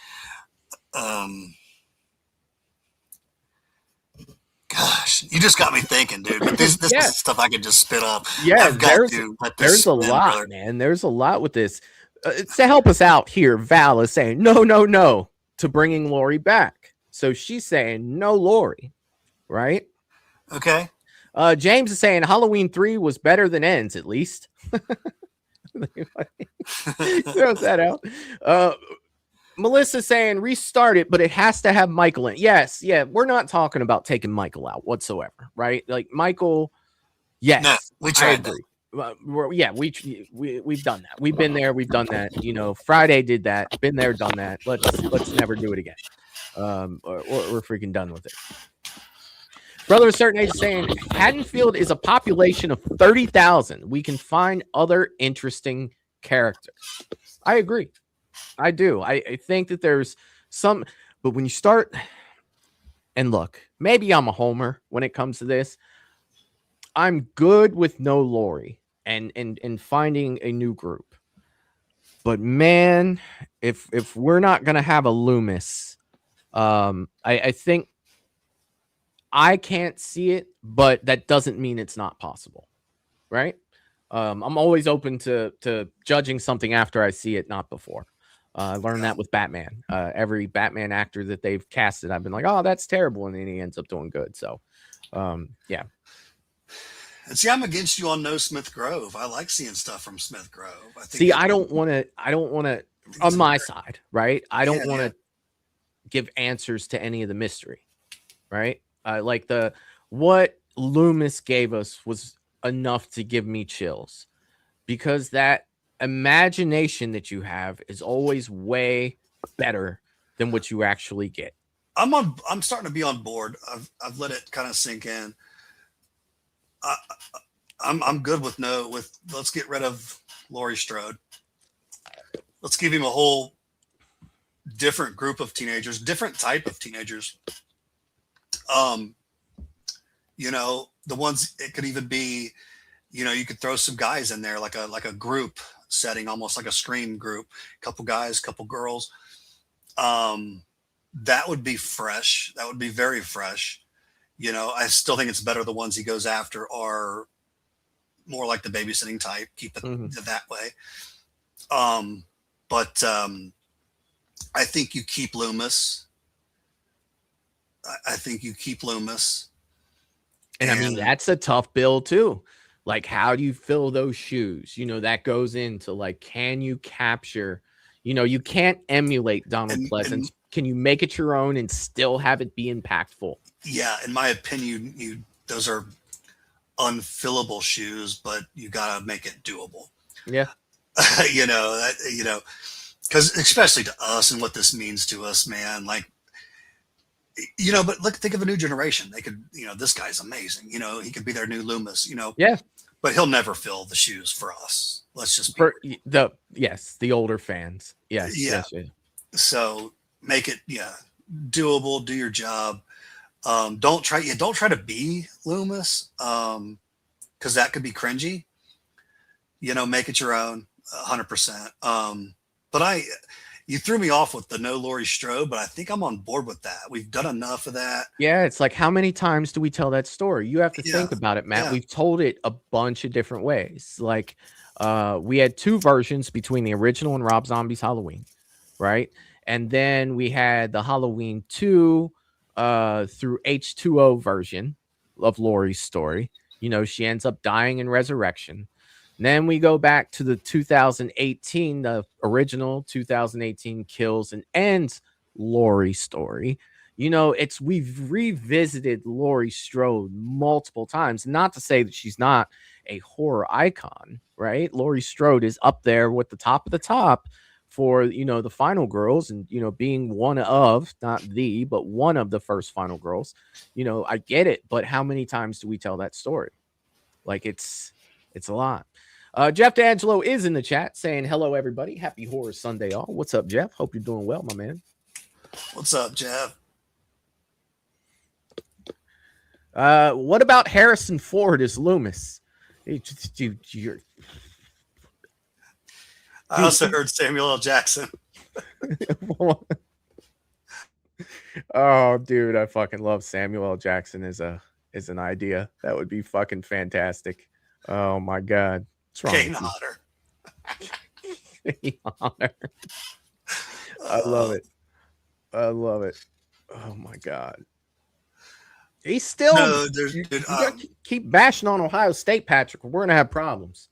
Gosh, you just got me thinking, dude. But this Yeah. is stuff I could just spit up. Yeah, I've got to let this there's a spin, lot, brother. man. There's a lot with this. To help us out here, Val is saying no to bringing Lori back. So she's saying no Lori, right? Okay. James is saying Halloween 3 was better than Ends, at least. Throws that out. Melissa's saying restart it, but it has to have Michael in. Yes, yeah, we're not talking about taking Michael out whatsoever, right? Like Michael, yes, No, we tried I agree. We've done that. We've been there. We've done that. Friday did that. Been there, done that. Let's never do it again. Or we're freaking done with it. Brother of a certain age is saying Haddonfield is a population of 30,000. We can find other interesting characters. I agree. I do. I think that there's some, but when you start, and look, maybe I'm a homer when it comes to this. I'm good with no Lori and finding a new group. But man, if we're not gonna have a Loomis, I think I can't see it, but that doesn't mean it's not possible, right? I'm always open to judging something after I see it, not before. I learned that with Batman. Every Batman actor that they've casted, I've been like, oh, that's terrible, and then he ends up doing good. So, yeah. And see, I'm against you on No Smith Grove. I like seeing stuff from Smith Grove. I don't want to on my side, right? I don't want to give answers to any of the mystery, right? Like what Loomis gave us was enough to give me chills, because that imagination that you have is always way better than what you actually get. I'm starting to be on board. I've let it kind of sink in. I'm good with let's get rid of Laurie Strode. Let's give him a whole different group of teenagers, different type of teenagers. The ones, it could even be, you could throw some guys in there, like a group setting, almost like a Scream group, couple guys, couple girls. That would be fresh. That would be very fresh. I still think it's better. The ones he goes after are more like the babysitting type. Keep it that way. But I think you keep Loomis. I think you keep Loomis. And I mean, that's a tough bill too. Like, how do you fill those shoes? That goes into like, can you capture, you can't emulate Donald Pleasance. Can you make it your own and still have it be impactful? Yeah. In my opinion, those are unfillable shoes, but you got to make it doable. Yeah. Because especially to us and what this means to us, man, like, but think of a new generation. They could, this guy's amazing. He could be their new Loomis, Yeah. But he'll never fill the shoes for us. Let's just the older fans. Yes. Yeah. Yes. So make it, doable, do your job. Don't try to be Loomis. Cause that could be cringy, make it your own 100%. But You threw me off with the no Laurie Strode, but I think I'm on board with that. We've done enough of that. Yeah, it's like, how many times do we tell that story? You have to Yeah, think about it, Matt. yeah. We've told it a bunch of different ways. Like, we had 2 versions between the original and Rob Zombie's Halloween, right? And then we had the Halloween 2 through H2O version of Laurie's story. You know, she ends up dying in Resurrection. Then we go back to the 2018, the original 2018 Kills and Ends Laurie story. You know, we've revisited Laurie Strode multiple times. Not to say that she's not a horror icon, right? Laurie Strode is up there with the top of the top for, you know, the Final Girls, and, you know, being one of, not the, but one of the first Final Girls. You know, I get it, but how many times do we tell that story? Like, it's a lot. Jeff D'Angelo is in the chat saying, hello, everybody. Happy Horror Sunday, all. What's up, Jeff? Hope you're doing well, my man. What's up, Jeff? What about Harrison Ford as Loomis? I also heard Samuel L. Jackson. Oh, dude, I fucking love Samuel L. Jackson as an idea. That would be fucking fantastic. Oh, my God. Kane Hodder. Hodder. I love it. I love it. Oh my God. He's still. No, you gotta keep bashing on Ohio State, Patrick. We're gonna have problems.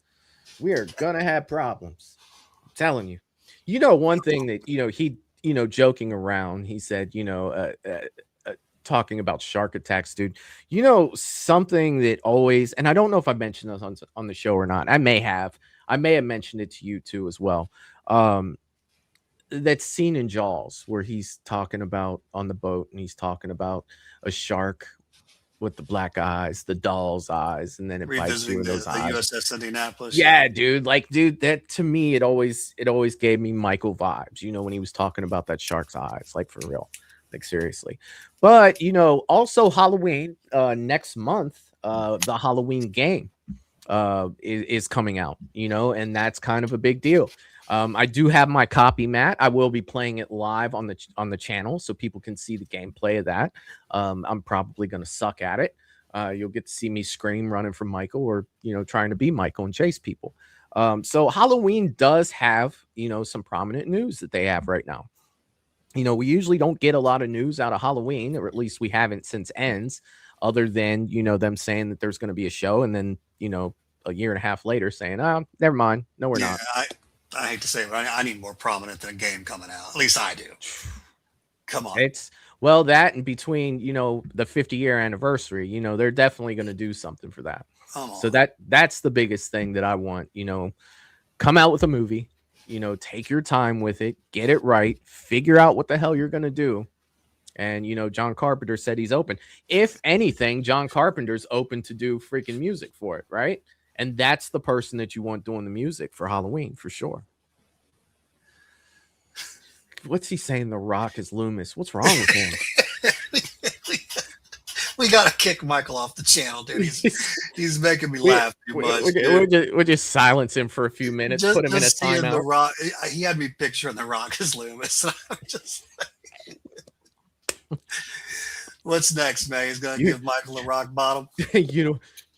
We are gonna have problems. I'm telling you. You know, one thing that, you know, he, you know, joking around, he said, you know, talking about shark attacks, dude. You know, something that always, and I don't know if I mentioned this on the show or not. I may have mentioned it to you too as well. That scene in Jaws where he's talking about on the boat, and he's talking about a shark with the black eyes, the doll's eyes, and then it bites you in those eyes. USS Indianapolis. Yeah, dude. Like, dude, that to me, it always gave me Michael vibes. You know, when he was talking about that shark's eyes, like for real. Like, seriously. But, you know, also Halloween, next month, the Halloween game is coming out, you know, and that's kind of a big deal. I do have my copy, Matt. I will be playing it live on the channel so people can see the gameplay of that. I'm probably going to suck at it. You'll get to see me scream running from Michael, or, you know, trying to be Michael and chase people. So Halloween does have, you know, some prominent news that they have right now. You know, we usually don't get a lot of news out of Halloween, or at least we haven't since Ends, other than, you know, them saying that there's going to be a show, and then, you know, a year and a half later saying, oh, never mind. No, we're not. I hate to say it, but I need more prominent than a game coming out. At least I do. Come on. Well, that, and between, you know, the 50-year anniversary, you know, they're definitely going to do something for that. So that's the biggest thing that I want. You know, come out with a movie. You know, take your time with it, get it right, figure out what the hell you're going to do. And, you know, John Carpenter said he's open. If anything, John Carpenter's open to do freaking music for it, right? And that's the person that you want doing the music for Halloween, for sure. What's he saying? The Rock is Loomis. What's wrong with him? We got to kick Michael off the channel, dude. He's making me laugh too much. We'll just silence him for a few minutes, put him in a timeout. The Rock, he had me picturing The Rock as Loomis. I'm just what's next, man? He's going to give Michael a rock bottom.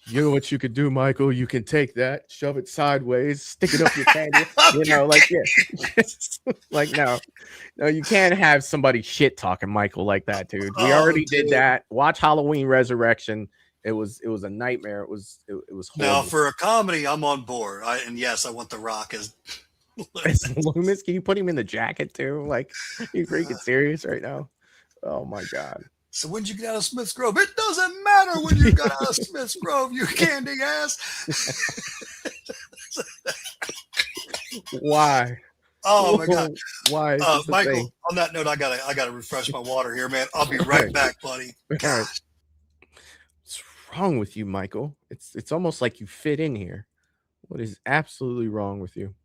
You know what you could do, Michael? You can take that, shove it sideways, stick it up your candy. You know, like, yeah. Like, no, you can't have somebody shit talking Michael like that, dude. We already did that. Watch Halloween Resurrection. It was a nightmare. It was horrible. Now, for a comedy, I'm on board. And yes, I want The Rock as Loomis. Can you put him in the jacket too? Like, are you freaking serious right now? Oh my God. So when'd you get out of Smith's Grove? It doesn't matter when you got out of Smith's Grove, you candy ass. Why? Oh my God. Why? Michael, on that note, I gotta refresh my water here, man. I'll be right back, buddy. Gosh. What's wrong with you, Michael? It's almost like you fit in here. What is absolutely wrong with you?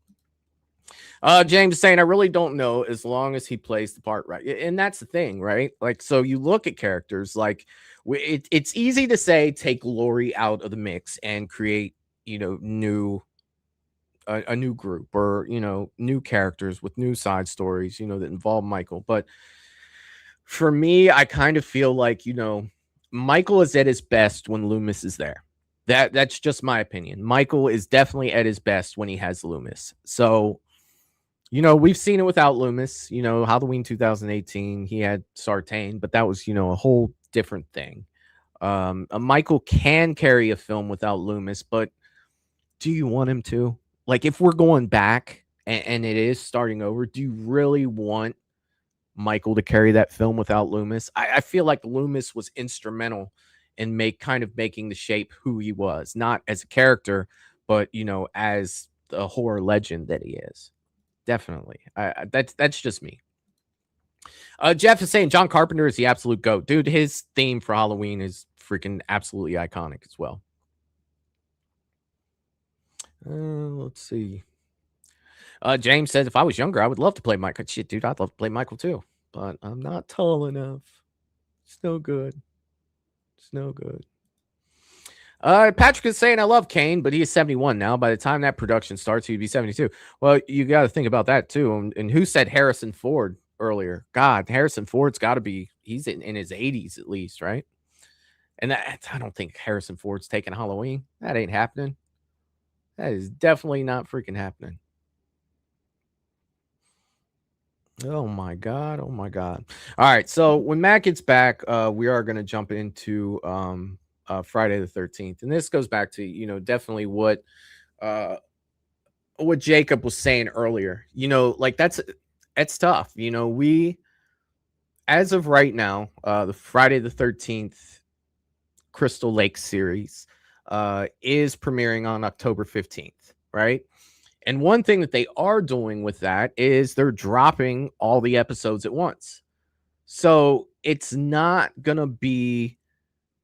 James is saying, I really don't know, as long as he plays the part right. And that's the thing, right? Like, so you look at characters like it's easy to say, take Laurie out of the mix and create, you know, new a new group, or new characters with new side stories, that involve Michael. But for me, I kind of feel like, Michael is at his best when Loomis is there. That's just my opinion. Michael is definitely at his best when he has Loomis. So, we've seen it without Loomis. Halloween 2018, he had Sartain, but that was, a whole different thing. Michael can carry a film without Loomis, but do you want him to? Like, if we're going back and it is starting over, do you really want Michael to carry that film without Loomis? I feel like Loomis was instrumental in making the shape who he was, not as a character, but as the horror legend that he is. Definitely. That's just me. Jeff is saying John Carpenter is the absolute GOAT. Dude, his theme for Halloween is freaking absolutely iconic as well. Let's see. James says, if I was younger, I would love to play Michael. Shit, dude, I'd love to play Michael too, but I'm not tall enough. It's no good. It's no good. Patrick is saying, I love Kane, but he is 71 now. By the time that production starts, he'd be 72. Well, you got to think about that too. And who said Harrison Ford earlier? God, Harrison Ford's got to be, he's in his 80s at least, right? And I don't think Harrison Ford's taking Halloween. That ain't happening. That is definitely not freaking happening. Oh my God. Oh my God. All right. So when Matt gets back, we are going to jump into Friday the 13th. And this goes back to, definitely what Jacob was saying earlier. Like that's tough. We, as of right now, the Friday the 13th Crystal Lake series is premiering on October 15th, right? And one thing that they are doing with that is they're dropping all the episodes at once. So it's not going to be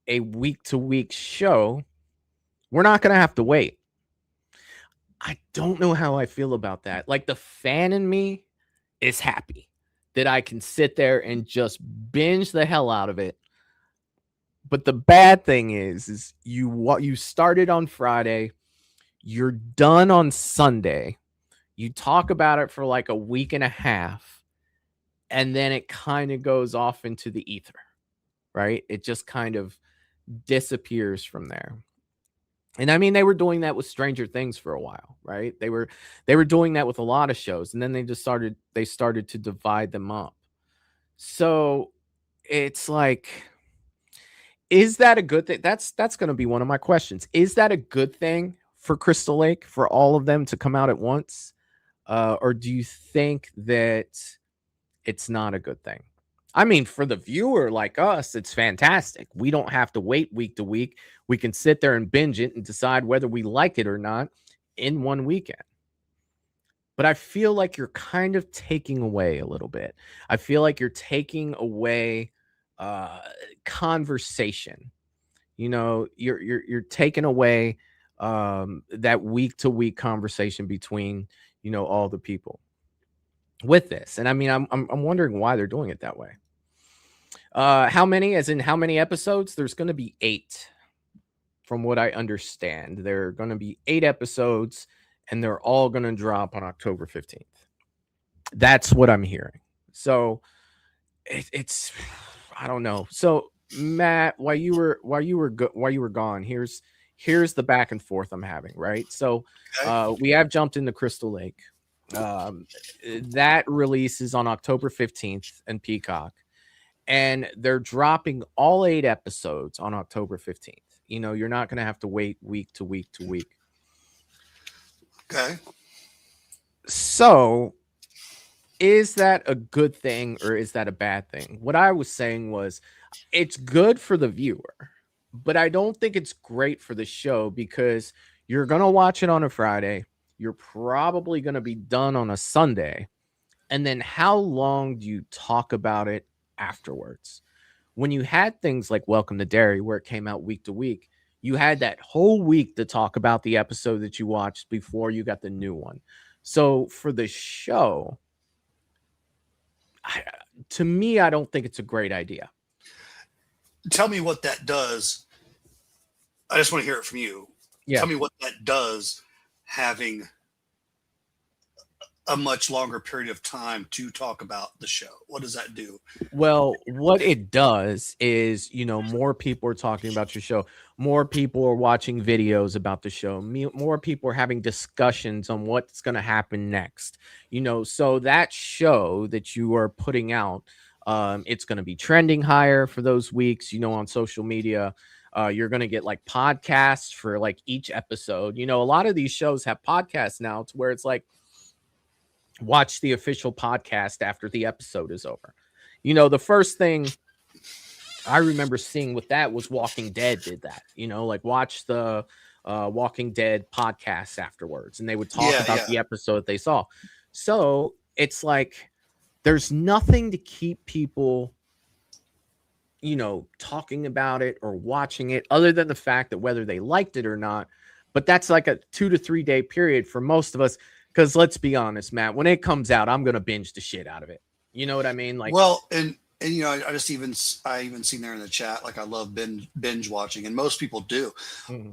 a week-to-week show. We're not going to have to wait. I don't know how I feel about that. Like, the fan in me is happy that I can sit there and just binge the hell out of it. But the bad thing is you started on Friday, you're done on Sunday, you talk about it for like a week and a half, and then it kind of goes off into the ether, right? It just kind of disappears from there. And I mean, they were doing that with Stranger Things for a while, right? They were doing that with a lot of shows, and then they started to divide them up. So it's like, is that a good thing? That's going to be one of my questions. Is that a good thing for Crystal Lake, for all of them to come out at once? Or do you think that it's not a good thing? I mean, for the viewer like us, it's fantastic. We don't have to wait week to week. We can sit there and binge it and decide whether we like it or not in one weekend. But I feel like you're kind of taking away a little bit. I feel like you're taking away conversation. You're taking away that week to week conversation between all the people with this. And I mean, I'm wondering why they're doing it that way. How many episodes? There's going to be 8, from what I understand. There are going to be 8 episodes, and they're all going to drop on October 15th. That's what I'm hearing. So it's I don't know. So Matt, while you were gone, here's the back and forth I'm having, right? So we have jumped into Crystal Lake. That releases on October 15th in Peacock, and they're dropping all 8 episodes on October 15th. You're not going to have to wait week to week to week. Okay. So is that a good thing or is that a bad thing? What I was saying was it's good for the viewer, but I don't think it's great for the show, because you're going to watch it on a Friday. You're probably going to be done on a Sunday. And then how long do you talk about it afterwards? When you had things like Welcome to Derry, where it came out week to week, you had that whole week to talk about the episode that you watched before you got the new one. So for the show, to me, I don't think it's a great idea. Tell me what that does. I just want to hear it from you. Yeah. Tell me what that does, having a much longer period of time to talk about the show? What does that do? Well, what it does is, more people are talking about your show. More people are watching videos about the show. More people are having discussions on what's going to happen next. So that show that you are putting out, it's going to be trending higher for those weeks, on social media. You're going to get like podcasts for like each episode. A lot of these shows have podcasts now to where it's like, watch the official podcast after the episode is over. The first thing I remember seeing with that was Walking Dead did that, like watch the Walking Dead podcast afterwards, and they would talk about the episode they saw. So it's like there's nothing to keep people, talking about it or watching it other than the fact that whether they liked it or not. But that's like a 2 to 3 day period for most of us. Because let's be honest, Matt, when it comes out, I'm going to binge the shit out of it. You know what I mean? Like, well, and I even seen there in the chat, like I love binge watching, and most people do. Mm-hmm.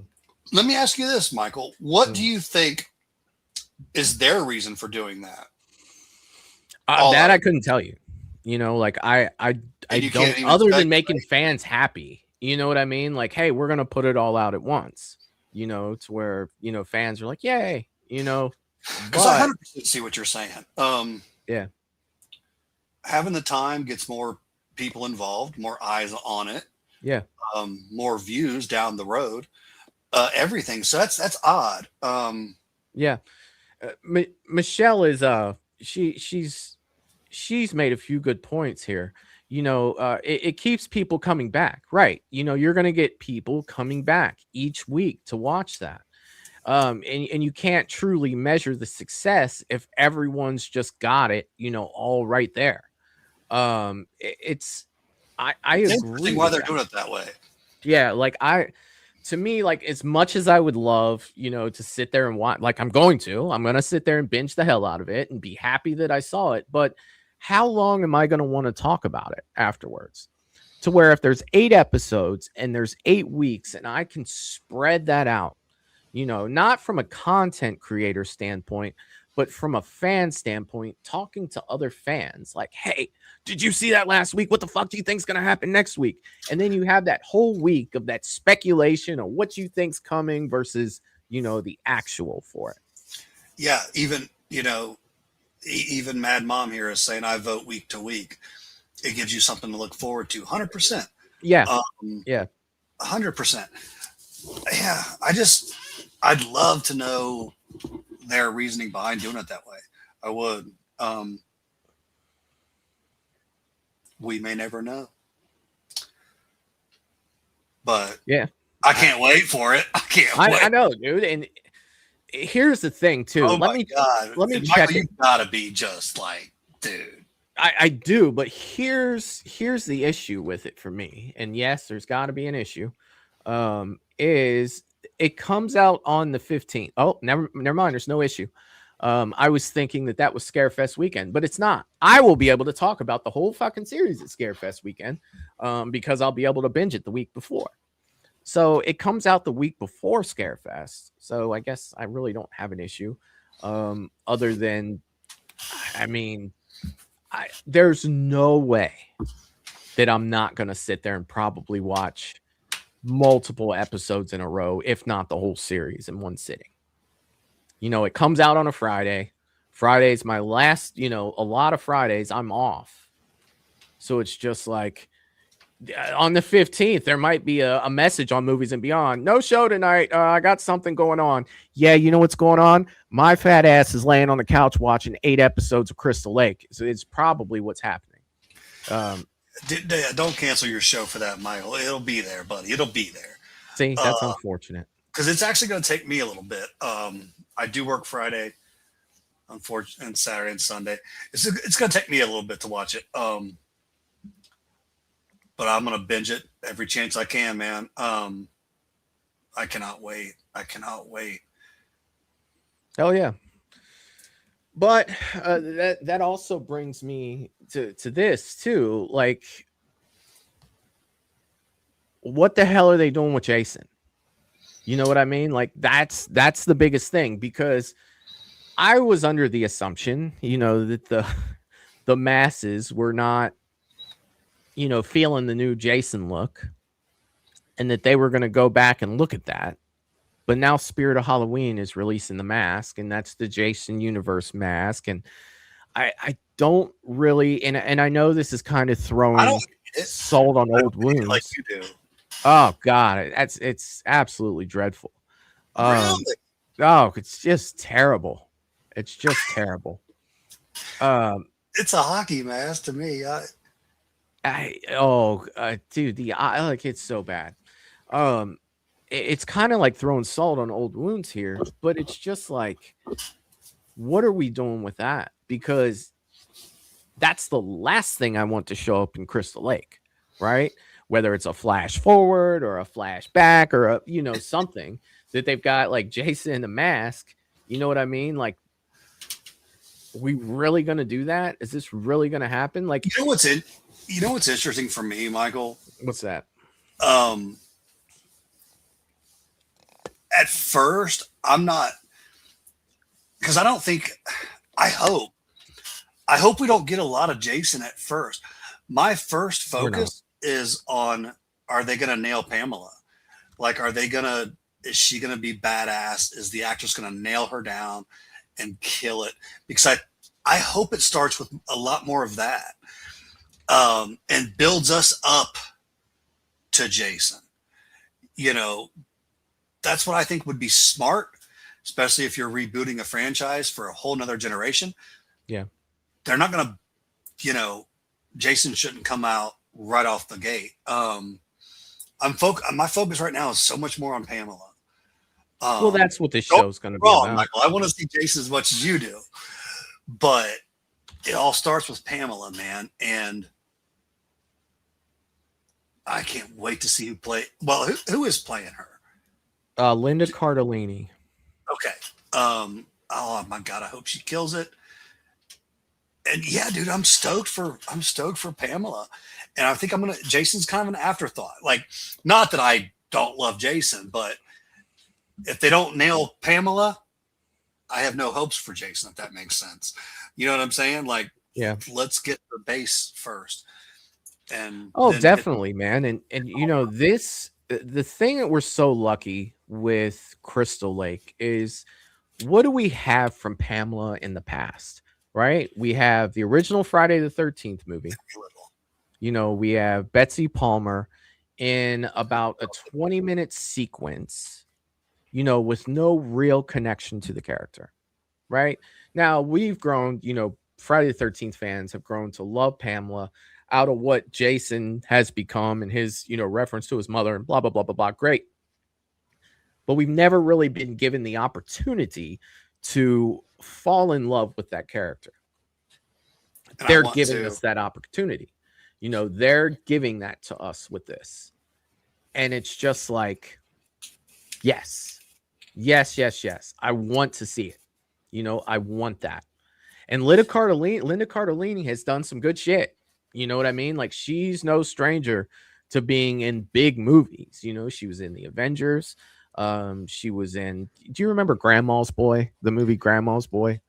Let me ask you this, Michael. What do you think is their reason for doing that? That I couldn't tell you. Like I don't, other than making fans happy. You know what I mean? Like, hey, we're going to put it all out at once. To where, fans are like, yay, Because I 100% see what you're saying. Yeah. Having the time gets more people involved, more eyes on it. Yeah. More views down the road. Everything. So that's odd. Yeah. Michelle is she's made a few good points here. It keeps people coming back, right? You're going to get people coming back each week to watch that. And you can't truly measure the success if everyone's just got it, all right there. I agree why they're doing it that way. Yeah, like to me, like as much as I would love, to sit there and watch, like I'm going to sit there and binge the hell out of it and be happy that I saw it. But how long am I going to want to talk about it afterwards? To where if there's 8 episodes and there's 8 weeks and I can spread that out, not from a content creator standpoint, but from a fan standpoint, talking to other fans like, hey, did you see that last week? What the fuck do you think's going to happen next week? And then you have that whole week of that speculation of what you think's coming versus, the actual for it. Yeah. Even Mad Mom here is saying I vote week to week. It gives you something to look forward to. 100%. Yeah. 100%. Yeah. I'd love to know their reasoning behind doing it that way. I would. We may never know. But yeah, I can't wait for it. I can't wait. I know, dude. And here's the thing, too. Let me check. You gotta be just like, dude. I do, but here's the issue with it for me. And yes, there's got to be an issue. Is it comes out on the 15th. Oh, never mind. There's no issue. I was thinking that was Scarefest weekend, but it's not. I will be able to talk about the whole fucking series at Scarefest weekend because I'll be able to binge it the week before. So it comes out the week before Scarefest. So I guess I really don't have an issue other than, there's no way that I'm not going to sit there and probably watch multiple episodes in a row, if not the whole series in one sitting. It comes out on a Friday. Friday's my last, a lot of Fridays I'm off. So it's just like on the 15th, there might be a message on Movies and Beyond. No show tonight. I got something going on. Yeah, you know what's going on? My fat ass is laying on the couch watching 8 episodes of Crystal Lake. So it's probably what's happening. Don't cancel your show for that, Michael. It'll be there, buddy. It'll be there. See, that's unfortunate. Because it's actually going to take me a little bit. I do work Friday, unfortunately, and Saturday and Sunday. It's going to take me a little bit to watch it. But I'm going to binge it every chance I can, man. I cannot wait. Hell yeah. But that also brings me to this too. Like, what the hell are they doing with Jason? You know what I mean? Like that's the biggest thing, because I was under the assumption, that the masses were not, feeling the new Jason look, and that they were going to go back and look at that. But now Spirit of Halloween is releasing the mask, and that's the Jason universe mask. And I don't really, and I know this is kind of throwing salt on old wounds like you do. Oh God, it's absolutely dreadful. Really? Oh, it's just terrible. It's just terrible. It's a hockey mask to me. Dude, like it's so bad. It's kind of like throwing salt on old wounds here, but it's just like, what are we doing with that? Because that's the last thing I want to show up in Crystal Lake, right? Whether it's a flash forward or a flashback or something that they've got like Jason in a mask. You know what I mean? Like, we really gonna do that? Is this really gonna happen? Like, you know what's interesting for me, Michael? What's that? At first, I'm not, because I don't think, I hope we don't get a lot of Jason at first. My first focus is on, are they going to nail Pamela? Like, is she going to be badass? Is the actress going to nail her down and kill it? Because I hope it starts with a lot more of that, and builds us up to Jason. That's what I think would be smart, especially if you're rebooting a franchise for a whole nother generation. Yeah. They're not going to, Jason shouldn't come out right off the gate. My focus right now is so much more on Pamela. Well, that's what this show's going to be about. Michael. I want to see Jason as much as you do, but it all starts with Pamela, man. And I can't wait to see who is playing her. Linda Cardellini. Okay. Oh my God, I hope she kills it. And yeah, dude, I'm stoked for Pamela. And I think Jason's kind of an afterthought. Like, not that I don't love Jason, but if they don't nail Pamela, I have no hopes for Jason, if that makes sense. You know what I'm saying? Like, yeah, let's get the base first. And definitely, man. And this, the thing that we're so lucky with Crystal Lake is, what do we have from Pamela in the past, right? We have the original Friday the 13th movie. We have Betsy Palmer in about a 20-minute sequence, with no real connection to the character, right? Now we've grown, Friday the 13th fans have grown to love Pamela out of what Jason has become and his, reference to his mother and blah, blah, blah, blah, blah. Great. But we've never really been given the opportunity to fall in love with that character. They're giving us that opportunity. They're giving that to us with this. And it's just like, yes. I want to see it. I want that. And Linda Cardellini has done some good shit. You know what I mean? Like, she's no stranger to being in big movies. She was in the Avengers. She was in, do you remember Grandma's Boy, the movie Grandma's Boy?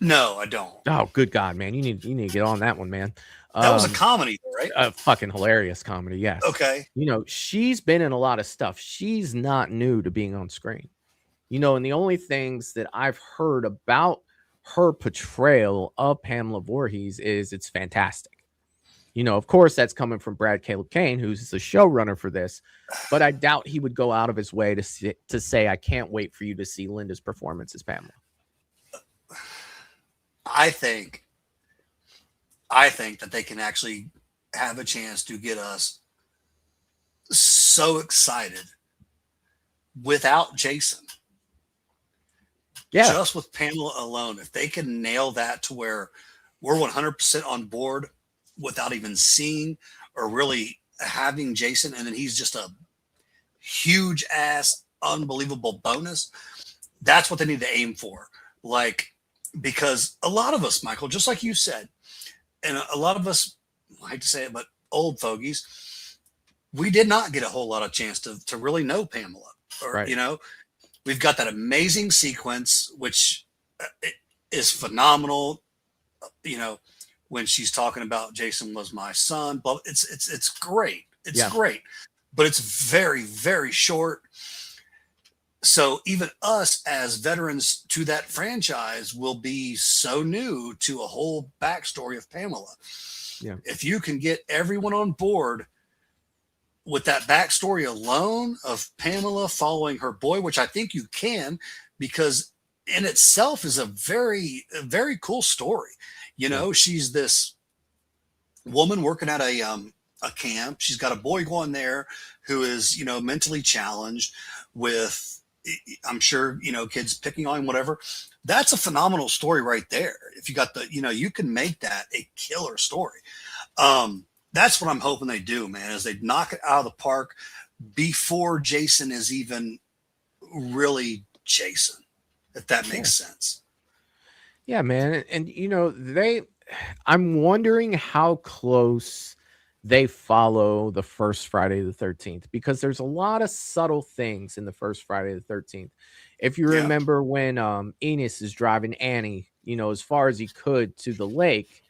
No, I don't. Oh, good God, man. You need to get on that one, man. That was a comedy, right? A fucking hilarious comedy. Yes. Okay. She's been in a lot of stuff. She's not new to being on screen, and the only things that I've heard about her portrayal of Pamela Voorhees is it's fantastic. Of course, that's coming from Brad Caleb Kane, who's the showrunner for this, but I doubt he would go out of his way to say, I can't wait for you to see Linda's performance as Pamela. I think that they can actually have a chance to get us so excited without Jason. Yeah. Just with Pamela alone, if they can nail that to where we're 100% on board without even seeing or really having Jason, and then he's just a huge ass, unbelievable bonus, that's what they need to aim for. Like, because a lot of us, Michael, just like you said, and a lot of us, I hate to say it, but old fogies, we did not get a whole lot of chance to really know Pamela. Or, right. We we've got that amazing sequence, which is phenomenal. You know, when she's talking about Jason was my son, but it's great. It's great, but it's very, very short. So even us as veterans to that franchise will be so new to a whole backstory of Pamela. Yeah. If you can get everyone on board with that backstory alone of Pamela following her boy, which I think you can, because in itself is a very, very cool story. You know, she's this woman working at a camp. She's got a boy going there who is, you know, mentally challenged with, I'm sure, you know, kids picking on him, whatever. That's a phenomenal story right there. If you got the, you know, you can make that a killer story. That's what I'm hoping they do, man, is they knock it out of the park before Jason is even really Jason, if that makes sense. Yeah, man. And you know, I'm wondering how close they follow the first Friday the 13th, because there's a lot of subtle things in the first Friday the 13th. If you remember when Enos is driving Annie, you know, as far as he could to the lake,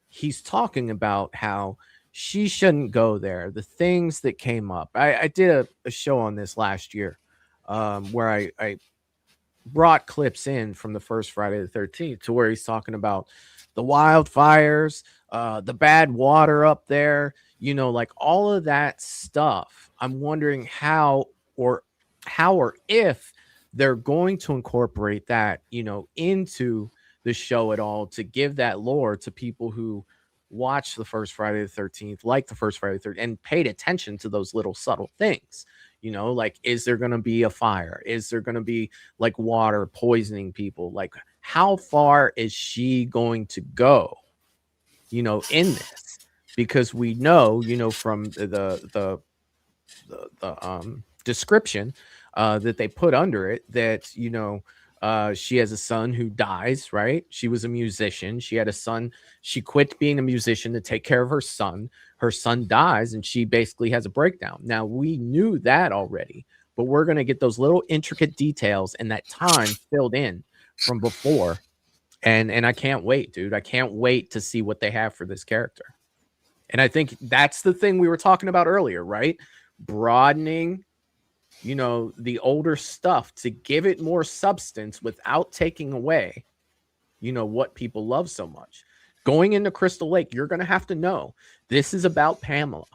he's talking about how she shouldn't go there. The things that came up. I did a show on this last year where I brought clips in from the first Friday the 13th to where he's talking about the wildfires, the bad water up there, you know, like all of that stuff. I'm wondering how or if they're going to incorporate that, you know, into the show at all, to give that lore to people who watch the first Friday the 13th, like the first Friday the 13th, and paid attention to those little subtle things. You know, like, is there going to be a fire? Is there going to be like water poisoning people? Like, how far is she going to go, you know, in this? Because we know, you know, from the description that they put under it, that, you know, she has a son who dies, right? She was a musician. She had a son. She quit being a musician to take care of her son. Her son dies, and she basically has a breakdown. Now, we knew that already, but we're going to get those little intricate details and that time filled in from before. And I can't wait, dude. I can't wait to see what they have for this character. And I think that's the thing we were talking about earlier, right? Broadening, you know, the older stuff to give it more substance without taking away, you know, what people love so much. Going into Crystal Lake, you're going to have to know this is about Pamela,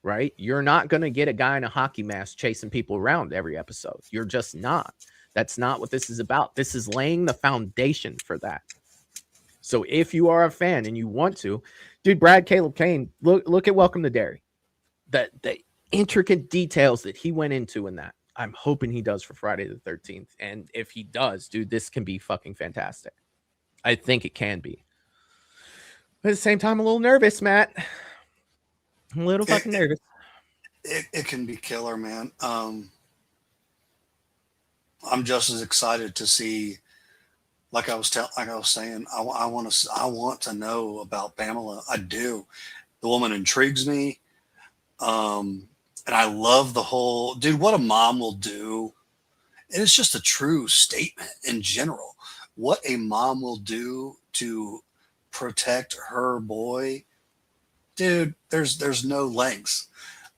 right? You're not going to get a guy in a hockey mask chasing people around every episode. You're just not. That's not what this is about. This is laying the foundation for that. So if you are a fan and you want to, dude, Brad Caleb Kane, look at Welcome to Derry. The intricate details that he went into in that, I'm hoping he does for Friday the 13th. And if he does, dude, this can be fucking fantastic. I think it can be. But at the same time, I'm a little nervous, Matt. I'm a little fucking nervous. It can be killer, man. I'm just as excited to see, like I was saying, I want to know about Pamela. I do. The woman intrigues me. And I love the whole, dude, what a mom will do. And it's just a true statement in general. What a mom will do to protect her boy, dude, there's no lengths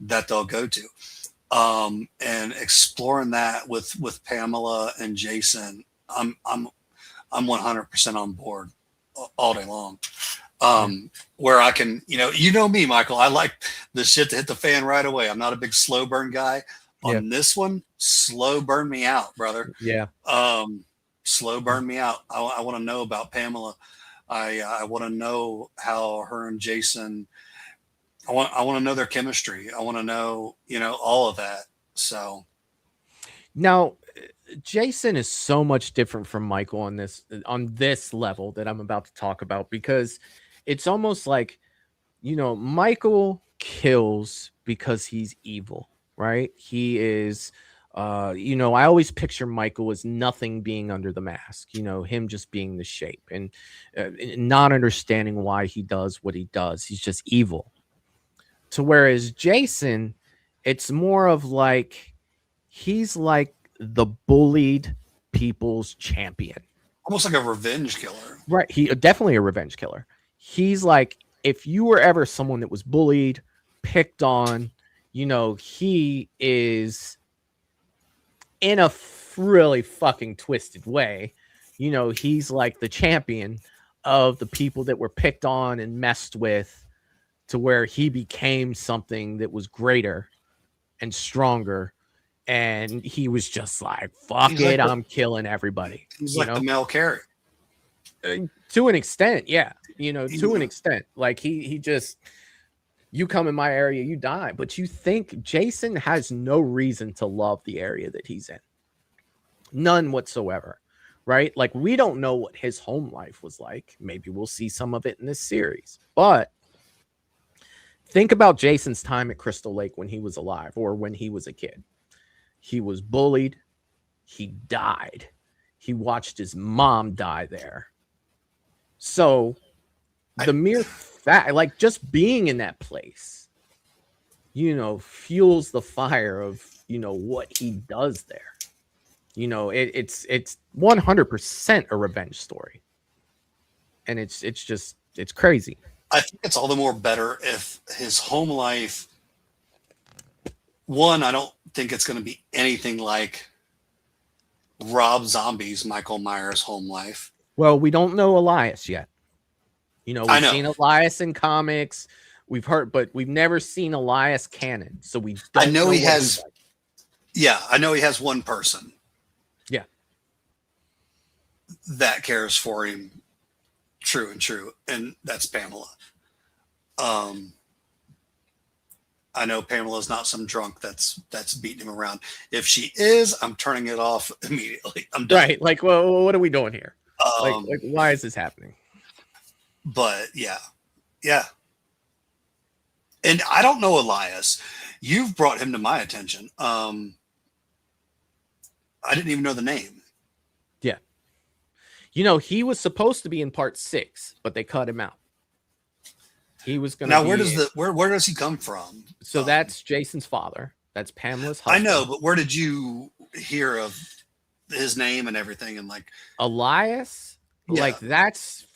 that they'll go to. And exploring that with Pamela and Jason, I'm 100% on board all day long. Where I can, you know me, Michael, I like the shit to hit the fan right away. I'm not a big slow burn guy. On this one, slow burn me out, brother. Yeah. Slow burn me out. I want to know about Pamela. I want to know how her and Jason, I want to know their chemistry. I want to know, you know, all of that. So now Jason is so much different from Michael on this level that I'm about to talk about, because it's almost like, you know, Michael kills because he's evil, right? He is, you know, I always picture Michael as nothing being under the mask, you know, him just being the shape and not understanding why he does what he does. He's just evil. To whereas Jason, it's more of like, he's like the bullied people's champion. Almost like a revenge killer. Right. He definitely a revenge killer. He's like, if you were ever someone that was bullied, picked on, he is in a really fucking twisted way. He's like the champion of the people that were picked on and messed with, to where he became something that was greater and stronger. And he was just like, fuck He's it, like I'm killing everybody. He's like the Mel Carey. To an extent, yeah. To an extent. Like he just, you come in my area, you die. But you think Jason has no reason to love the area that he's in. None whatsoever. Right? Like, we don't know what his home life was like. Maybe we'll see some of it in this series. But think about Jason's time at Crystal Lake when he was alive, or when he was a kid. He was bullied. He died. He watched his mom die there. So the mere fact, like, just being in that place, fuels the fire of, what he does there. It's 100% a revenge story. And it's crazy. I think it's all the more better if his home life, one, I don't think it's going to be anything like Rob Zombie's Michael Myers home life. Well, we don't know Elias yet. We've seen Elias in comics. We've heard, but we've never seen Elias canon. So we don't I know he has. Like. Yeah, I know he has one person. Yeah. That cares for him. True. And that's Pamela. I know Pamela's not some drunk that's beating him around. If she is, I'm turning it off immediately. I'm done. Right. Like, well, what are we doing here? Like, why is this happening? But yeah. And I don't know Elias. You've brought him to my attention. I didn't even know the name. Yeah. He was supposed to be in part 6, but they cut him out. He was going to. Now, where does he come from? So that's Jason's father. That's Pamela's husband. I know, but where did you hear of his name and everything? And like Elias, yeah. Like, that's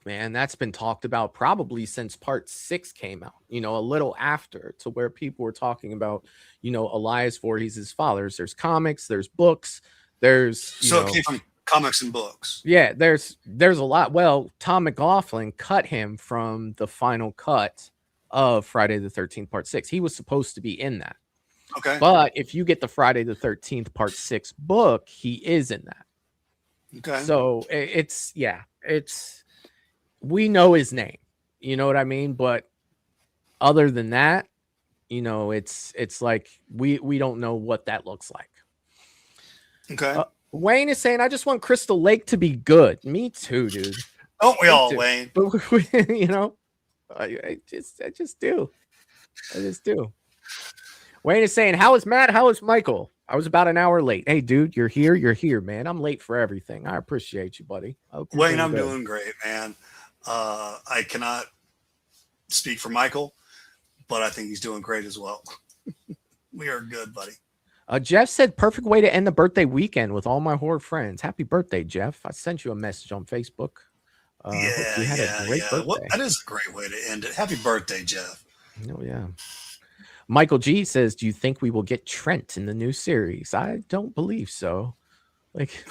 man. That's been talked about probably since part 6 came out. A little after, to where people were talking about, Elias Voorhees' his father. There's comics, there's books, there's it came from comics and books. Yeah, there's a lot. Well, Tom McLaughlin cut him from the final cut of Friday the 13th part 6. He was supposed to be in that. Okay. But if you get the Friday the 13th part 6 book, he is in that. Okay. So we know his name. You know what I mean? But other than that, it's like we don't know what that looks like. Okay. Wayne is saying, I just want Crystal Lake to be good. Me too, dude. Don't we all, Wayne? I just do. Wayne is saying, how is Matt? How is Michael? I was about an hour late. Hey, dude, you're here, man. I'm late for everything. I appreciate you, buddy. Wayne, I'm doing great, man. I cannot speak for Michael, but I think he's doing great as well. We are good, buddy. Jeff said, perfect way to end the birthday weekend with all my horror friends. Happy birthday, Jeff. I sent you a message on Facebook. You had a great birthday. That is a great way to end it. Happy birthday, Jeff. Oh, yeah. Michael G says, do you think we will get Trent in the new series? I don't believe so. Like,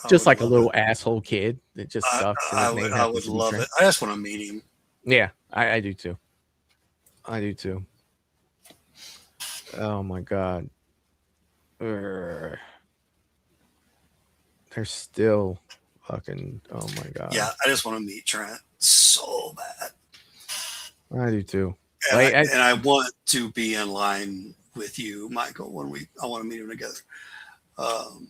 just like a little asshole kid that just sucks. I would love it. I just want to meet him. Yeah, I do too. Oh, my God. They're still fucking, oh my God. Yeah, I just want to meet Trent so bad. I do too. And I want to be in line with you, Michael, I want to meet him together. God,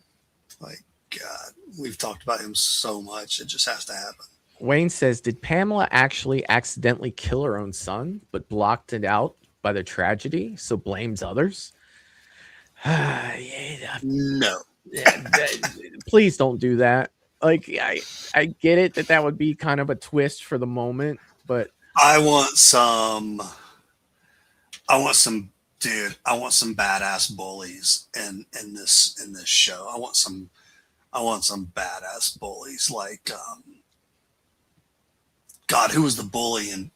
we've talked about him so much. It just has to happen. Wayne says, did Pamela actually accidentally kill her own son, but blocked it out by the tragedy, so blames others? No. Please don't do that. Like, I get it that would be kind of a twist for the moment, but I want some Dude, I want some badass bullies in this show. I want some badass bullies like God, who was the bully in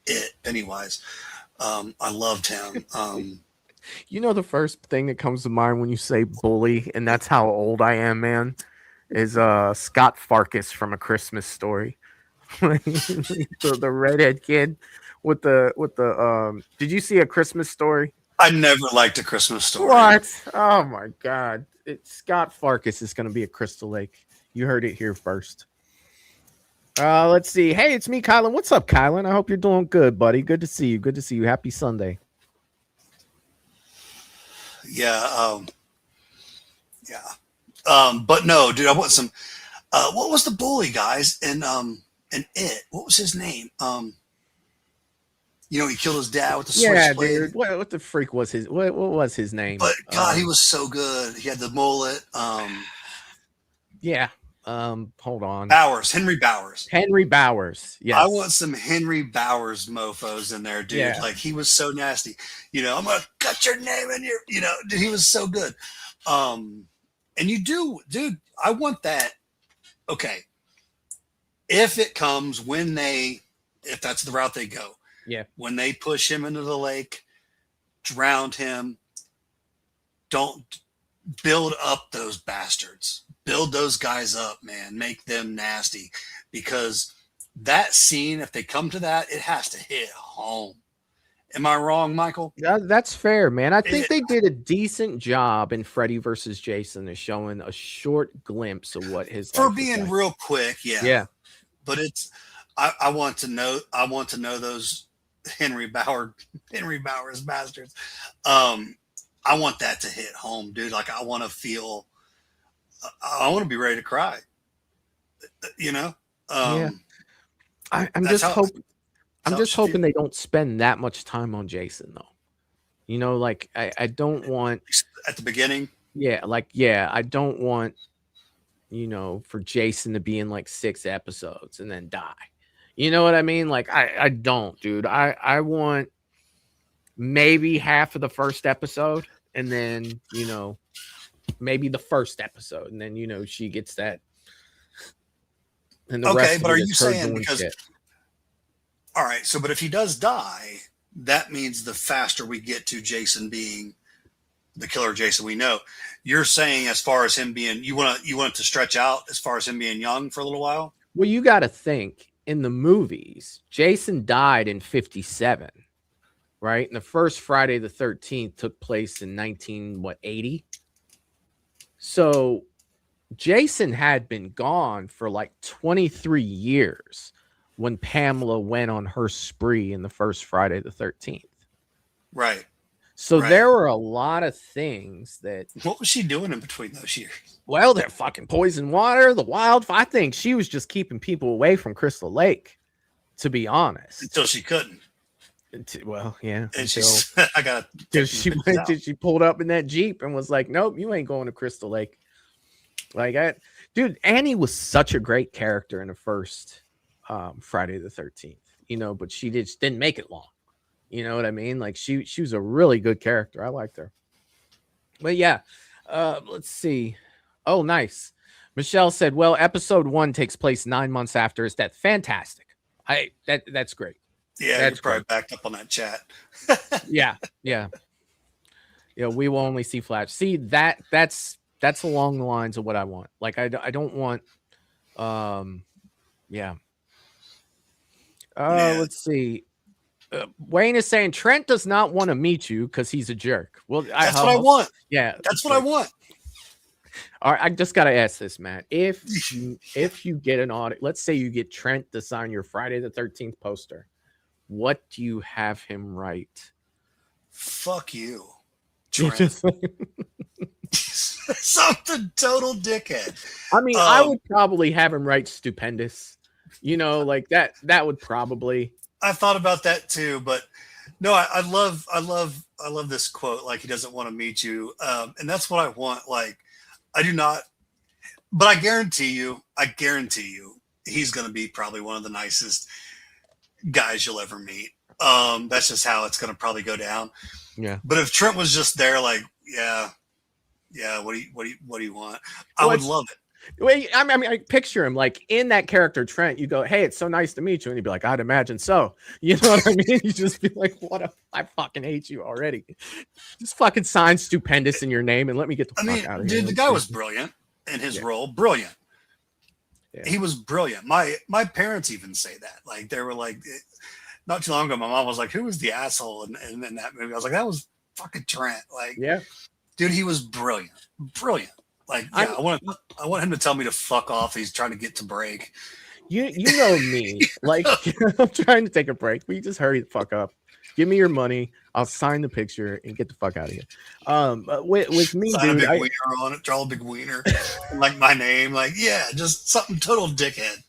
it? Pennywise. I loved him. You know, the first thing that comes to mind when you say bully, and that's how old I am, man, is Scott Farkas from A Christmas Story. the redhead kid with the did you see A Christmas Story? I never liked A Christmas Story. What? Oh my god. Scott Farkas is going to be at Crystal Lake. You heard it here first. Let's see. Hey, it's me, Kylan. What's up, Kylan? I hope you're doing good, buddy. Good to see you. Good to see you. Happy Sunday. Yeah. But no, dude, I want some. What was the bully, guys? And it. What was his name? You know, he killed his dad with the switchblade. Dude. What the freak was his? What was his name? But God, he was so good. He had the mullet. Yeah. Hold on. Henry Bowers. Henry Bowers. Yes. I want some Henry Bowers mofos in there, dude. Yeah. Like, he was so nasty. You know, I'm gonna cut your name in your. You know, dude, he was so good. And you do, dude. I want that. Okay. If it comes if that's the route they go. Yeah. When they push him into the lake, drown him. Don't build up those bastards. Build those guys up, man. Make them nasty, because that scene, if they come to that, it has to hit home. Am I wrong, Michael? That's fair, man. I think they did a decent job in Freddy versus Jason of showing a short glimpse of what his for life being was like. real quick. Yeah. Yeah. But it's, I want to know those Henry Bowers bastards. I want that to hit home, dude. Like, I want to be ready to cry. You know? Yeah. I'm just hoping they don't spend that much time on Jason, though. You know, like, I don't want at the beginning. I don't want, you know, for Jason to be in like 6 episodes and then die. You know what I mean? Like, I don't, dude. I want maybe half of the first episode, and then, you know, maybe the first episode, and then, you know, she gets that. And the rest but of are it you is her saying doing because shit. All right, so but if he does die, that means the faster we get to Jason being the killer Jason we know. You're saying, as far as him being, you want it to stretch out as far as him being young for a little while? Well, you got to think, in the movies, Jason died in 1957, right? And the first Friday the 13th took place in 1980. So Jason had been gone for like 23 years when Pamela went on her spree in the first Friday the 13th. Right. So there were a lot of things that. What was she doing in between those years? Well, they're fucking poison water, the wildfire. I think she was just keeping people away from Crystal Lake, to be honest. Until she couldn't. Well, yeah. And she pulled up in that Jeep and was like, nope, you ain't going to Crystal Lake. Like, dude, Annie was such a great character in the first Friday the 13th, you know, but she just didn't make it long. You know what I mean? Like, she was a really good character. I liked her. But yeah, let's see. Oh, nice. Michelle said, well, episode 1 takes place 9 months after his death. Fantastic. That's great. Yeah, that's probably backed up on that chat. Yeah. We will only see Flash. See, that's along the lines of what I want. Like, I don't want let's see. Wayne is saying Trent does not want to meet you because he's a jerk. Well, that's what I want. Yeah, that's what I want. All right, I just gotta ask this, Matt. If you get an audit, let's say you get Trent to sign your Friday the 13th poster, what do you have him write? Fuck you, Trent. Something total dickhead. I mean, I would probably have him write stupendous. You know, like that would probably. I thought about that too, but no, I love this quote. Like, he doesn't want to meet you. And that's what I want. Like, I do not, but I guarantee you, he's going to be probably one of the nicest guys you'll ever meet. That's just how it's going to probably go down. Yeah. But if Trent was just there, like, yeah, what do you want? I would love it. Wait, I mean, I picture him like in that character, Trent. You go, hey, it's so nice to meet you. And he'd be like, I'd imagine so. You know what I mean? You just be like, I fucking hate you already. Just fucking sign stupendous in your name and let me get the fuck out of here. Dude, the guy was brilliant in his role. Brilliant. Yeah. He was brilliant. My parents even say that. Like, they were like, not too long ago, my mom was like, who was the asshole in that movie? I was like, that was fucking Trent. Like, yeah, dude, he was brilliant. Brilliant. Like, yeah, I want him to tell me to fuck off. He's trying to get to break. You know me. Like, I'm trying to take a break, but you just hurry the fuck up. Give me your money. I'll sign the picture and get the fuck out of here. With me, sign dude, a big wiener on it, draw a big wiener, like my name. Like, yeah, just something total dickhead.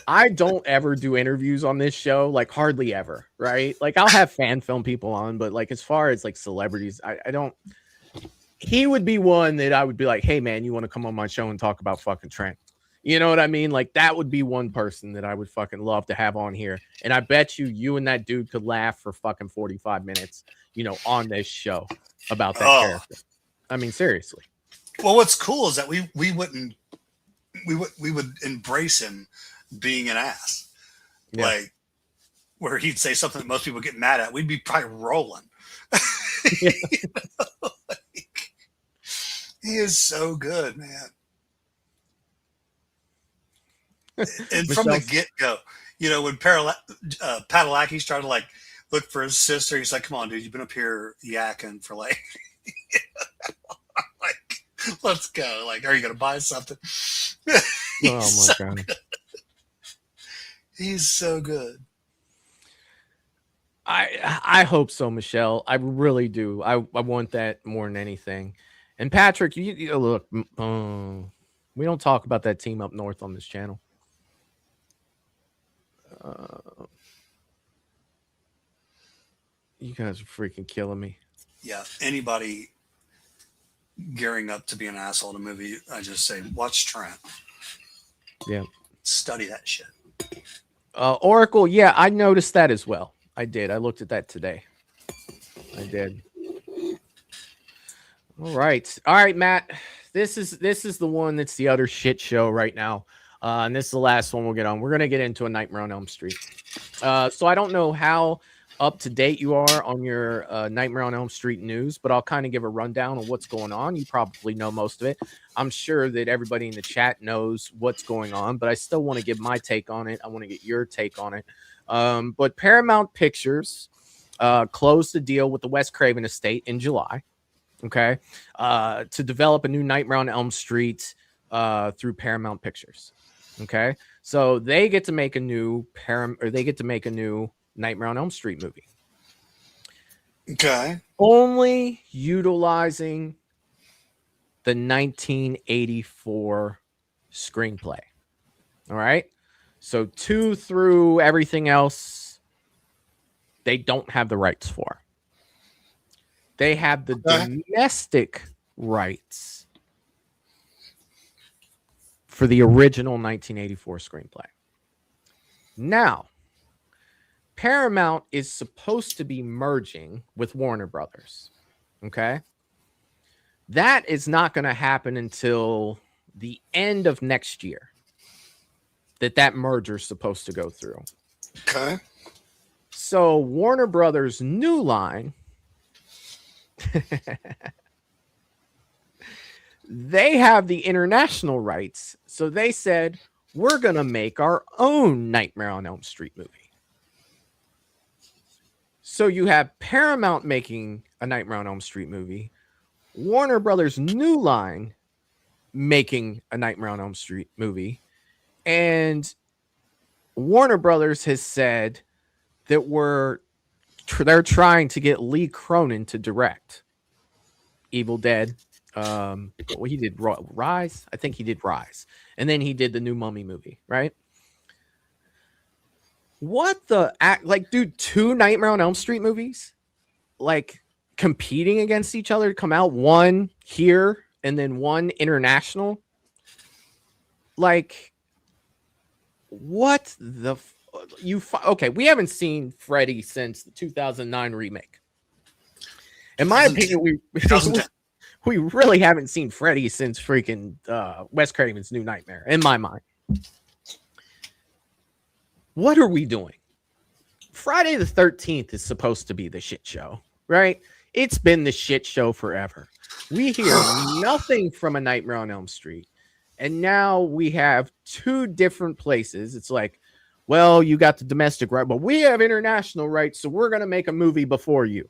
I don't ever do interviews on this show, like hardly ever, right? Like, I'll have fan film people on, but like as far as like celebrities, I don't. He would be one that I would be like, hey man, you want to come on my show and talk about fucking Trent? You know what I mean? Like, that would be one person that I would fucking love to have on here. And I bet you and that dude could laugh for fucking 45 minutes, you know, on this show about that character. I mean, seriously. Well, what's cool is that we would embrace him being an ass. Yeah. Like, where he'd say something that most people get mad at, we'd be probably rolling. Yeah. You know? Like, he is so good, man. And from the get-go, you know, when Padalecki's trying to like look for his sister, he's like, come on, dude, you've been up here yakking for like, like, let's go. Like, are you going to buy something? Oh my God. Good. He's so good. I hope so, Michelle. I really do. I want that more than anything. And Patrick, you look, we don't talk about that team up north on this channel. You guys are freaking killing me. Yeah, anybody gearing up to be an asshole in a movie, I just say, watch Trent. Yeah. Study that shit. Oracle, yeah, I noticed that as well. I did. I looked at that today. I did. All right, Matt. This is the one that's the other shit show right now. And this is the last one we'll get on. We're going to get into A Nightmare on Elm Street. So I don't know how up to date you are on your Nightmare on Elm Street news, but I'll kind of give a rundown of what's going on. You probably know most of it. I'm sure that everybody in the chat knows what's going on, but I still want to give my take on it. I want to get your take on it. But Paramount Pictures closed the deal with the Wes Craven estate in July, okay, to develop a new Nightmare on Elm Street through Paramount Pictures. Okay, so they get to make a new Nightmare on Elm Street movie. Okay, only utilizing the 1984 screenplay. All right, so 2 through everything else, they don't have the rights for. They have the domestic rights for the original 1984 screenplay. Now, Paramount is supposed to be merging with Warner Brothers. Okay? That is not going to happen until the end of next year. That merger is supposed to go through. Okay. So Warner Brothers' New Line, they have the international rights. So they said, we're going to make our own Nightmare on Elm Street movie. So you have Paramount making a Nightmare on Elm Street movie, Warner Brothers' New Line making a Nightmare on Elm Street movie, and Warner Brothers has said that they're trying to get Lee Cronin to direct Evil Dead. He did Rise. I think he did Rise, and then he did the new Mummy movie, right? What the like, dude? 2 Nightmare on Elm Street movies, like competing against each other to come out. One here and then one international. Like, what the? okay, we haven't seen Freddy since the 2009 remake. In my opinion, we really haven't seen Freddy since freaking Wes Craven's New Nightmare, in my mind. What are we doing? Friday the 13th is supposed to be the shit show, right? It's been the shit show forever. We hear nothing from A Nightmare on Elm Street. And now we have two different places. It's like, well, you got the domestic right, but we have international rights, so we're going to make a movie before you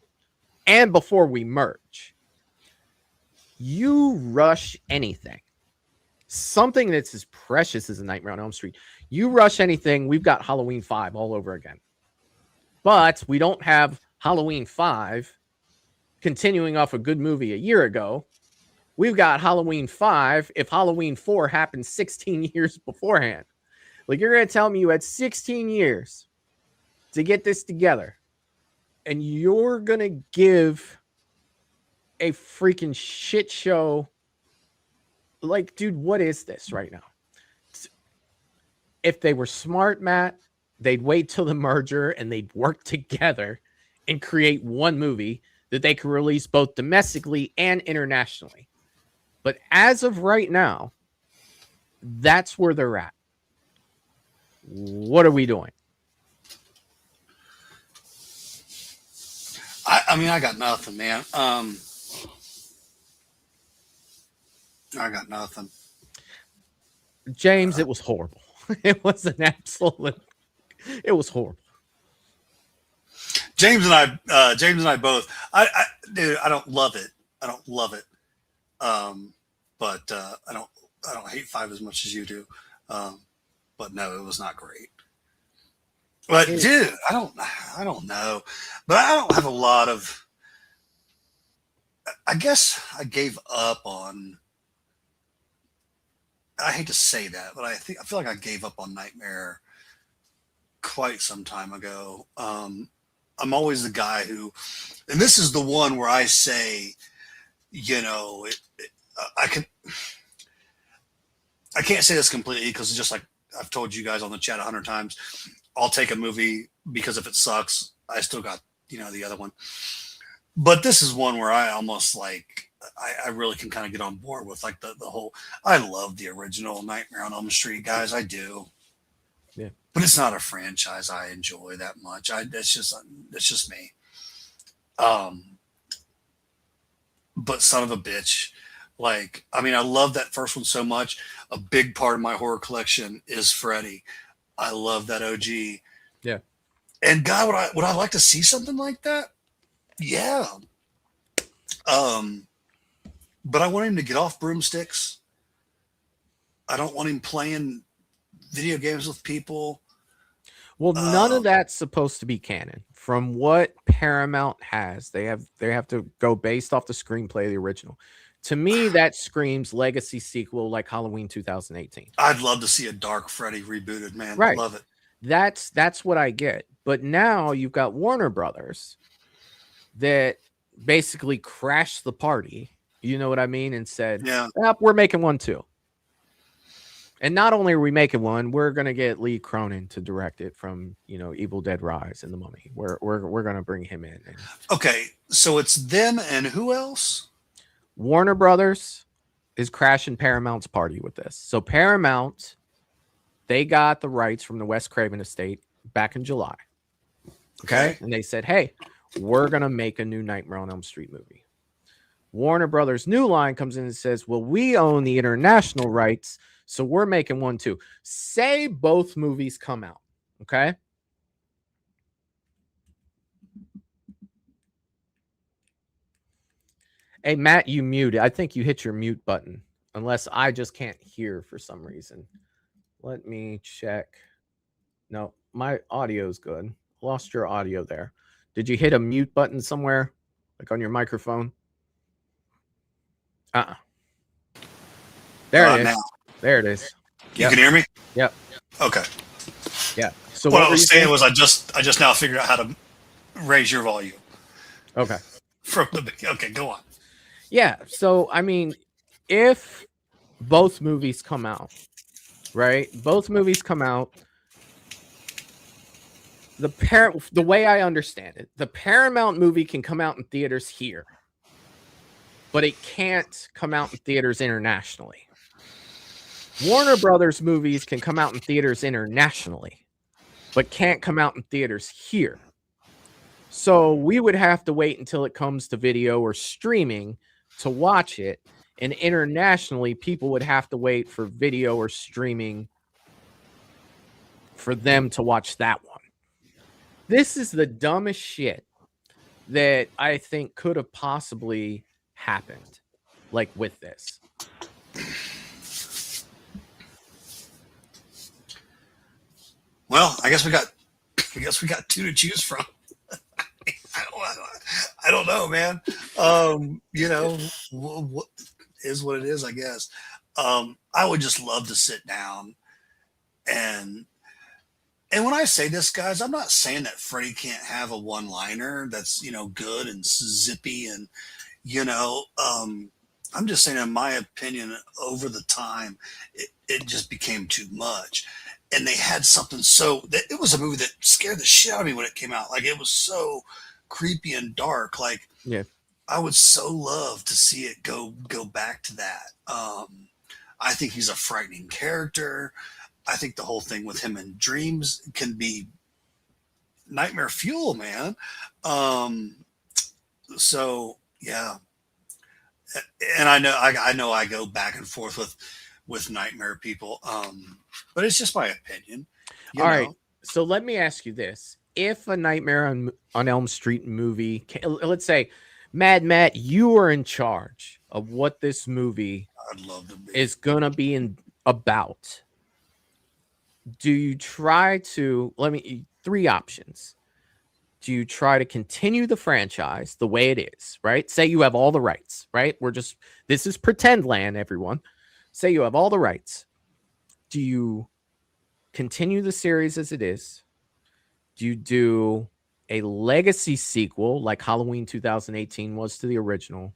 and before we merge. You rush anything. Something that's as precious as A Nightmare on Elm Street. You rush anything, we've got Halloween 5 all over again. But we don't have Halloween 5 continuing off a good movie a year ago. We've got Halloween 5 if Halloween 4 happened 16 years beforehand. Like, you're going to tell me you had 16 years to get this together, and you're going to give a freaking shit show. Like, dude, what is this right now? If they were smart, Matt, they'd wait till the merger and they'd work together and create one movie that they could release both domestically and internationally. But as of right now, that's where they're at. What are we doing? I mean, I got nothing, man. I got nothing. James, it was horrible. It was an absolute. It was horrible. James and I both. Dude, I don't love it. I don't love it. But I don't hate 5 as much as you do. But no, it was not great. But dude, I don't know. But I don't have a lot of. I guess I gave up on. I hate to say that, but I feel like I gave up on Nightmare quite some time ago. I'm always the guy who, and this is the one where I say, you know, I can't say this completely because it's just like I've told you guys on the chat 100 times. I'll take a movie because if it sucks, I still got, the other one. But this is one where I almost like, I really can kind of get on board with like the whole, I love the original Nightmare on Elm Street, guys. I do. Yeah. But it's not a franchise I enjoy that much. That's just me. But son of a bitch. Like, I mean, I love that first one so much. A big part of my horror collection is Freddy. I love that OG. Yeah. And God, would I like to see something like that? Yeah. But I want him to get off broomsticks. I don't want him playing video games with people. Well, none of that's supposed to be canon. From what Paramount has, they have to go based off the screenplay of the original. To me, that screams legacy sequel like Halloween 2018. I'd love to see a Dark Freddy rebooted, man. Right. Love it. That's what I get. But now you've got Warner Brothers that basically crashed the party. You know what I mean? And said, yeah, we're making one too. And not only are we making one, we're going to get Lee Cronin to direct it from, Evil Dead Rise and The Mummy. We're going to bring him in. Okay. So it's them and who else? Warner Brothers is crashing Paramount's party with this. So Paramount, they got the rights from the Wes Craven estate back in July. Okay. And they said, hey, we're going to make a new Nightmare on Elm Street movie. Warner Brothers New Line comes in and says, well, we own the international rights, so we're making one too. Say both movies come out, okay? Hey, Matt, you muted. I think you hit your mute button, unless I just can't hear for some reason. Let me check. No, my audio's good. Lost your audio there. Did you hit a mute button somewhere, like on your microphone? There it is. Now. There it is. You can hear me? Yep. Okay. Yeah. So what I was saying was I just now figured out how to raise your volume. Okay. Okay, go on. Yeah. So I mean, if both movies come out, right? Both movies come out. the way I understand it, the Paramount movie can come out in theaters here, but it can't come out in theaters internationally. Warner Brothers movies can come out in theaters internationally, but can't come out in theaters here. So we would have to wait until it comes to video or streaming to watch it. And internationally, people would have to wait for video or streaming for them to watch that one. This is the dumbest shit that I think could have possibly happened, like with this. Well, I guess we got two to choose from. I don't know, man. You know, what is what it is, I guess. I would just love to sit down and when I say this, guys, I'm not saying that Freddy can't have a one-liner that's, you know, good and zippy and, you know, I'm just saying, in my opinion, over the time, it just became too much. And they had something so that it was a movie that scared the shit out of me when it came out. Like, it was so creepy and dark. Like, yeah, I would so love to see it go back to that. I think he's a frightening character. I think the whole thing with him in dreams can be nightmare fuel, man. So yeah. And I know I go back and forth with nightmare people. But it's just my opinion. All right. So let me ask you this. If a Nightmare on Elm Street movie, let's say, Mad Matt, you are in charge of what this movie I'd love to be. Is going to be about. Do you try to, three options. Do you try to continue the franchise the way it is, right? Say you have all the rights, right? This is pretend land, everyone. Say you have all the rights. Do you continue the series as it is? Do you do a legacy sequel like Halloween 2018 was to the original?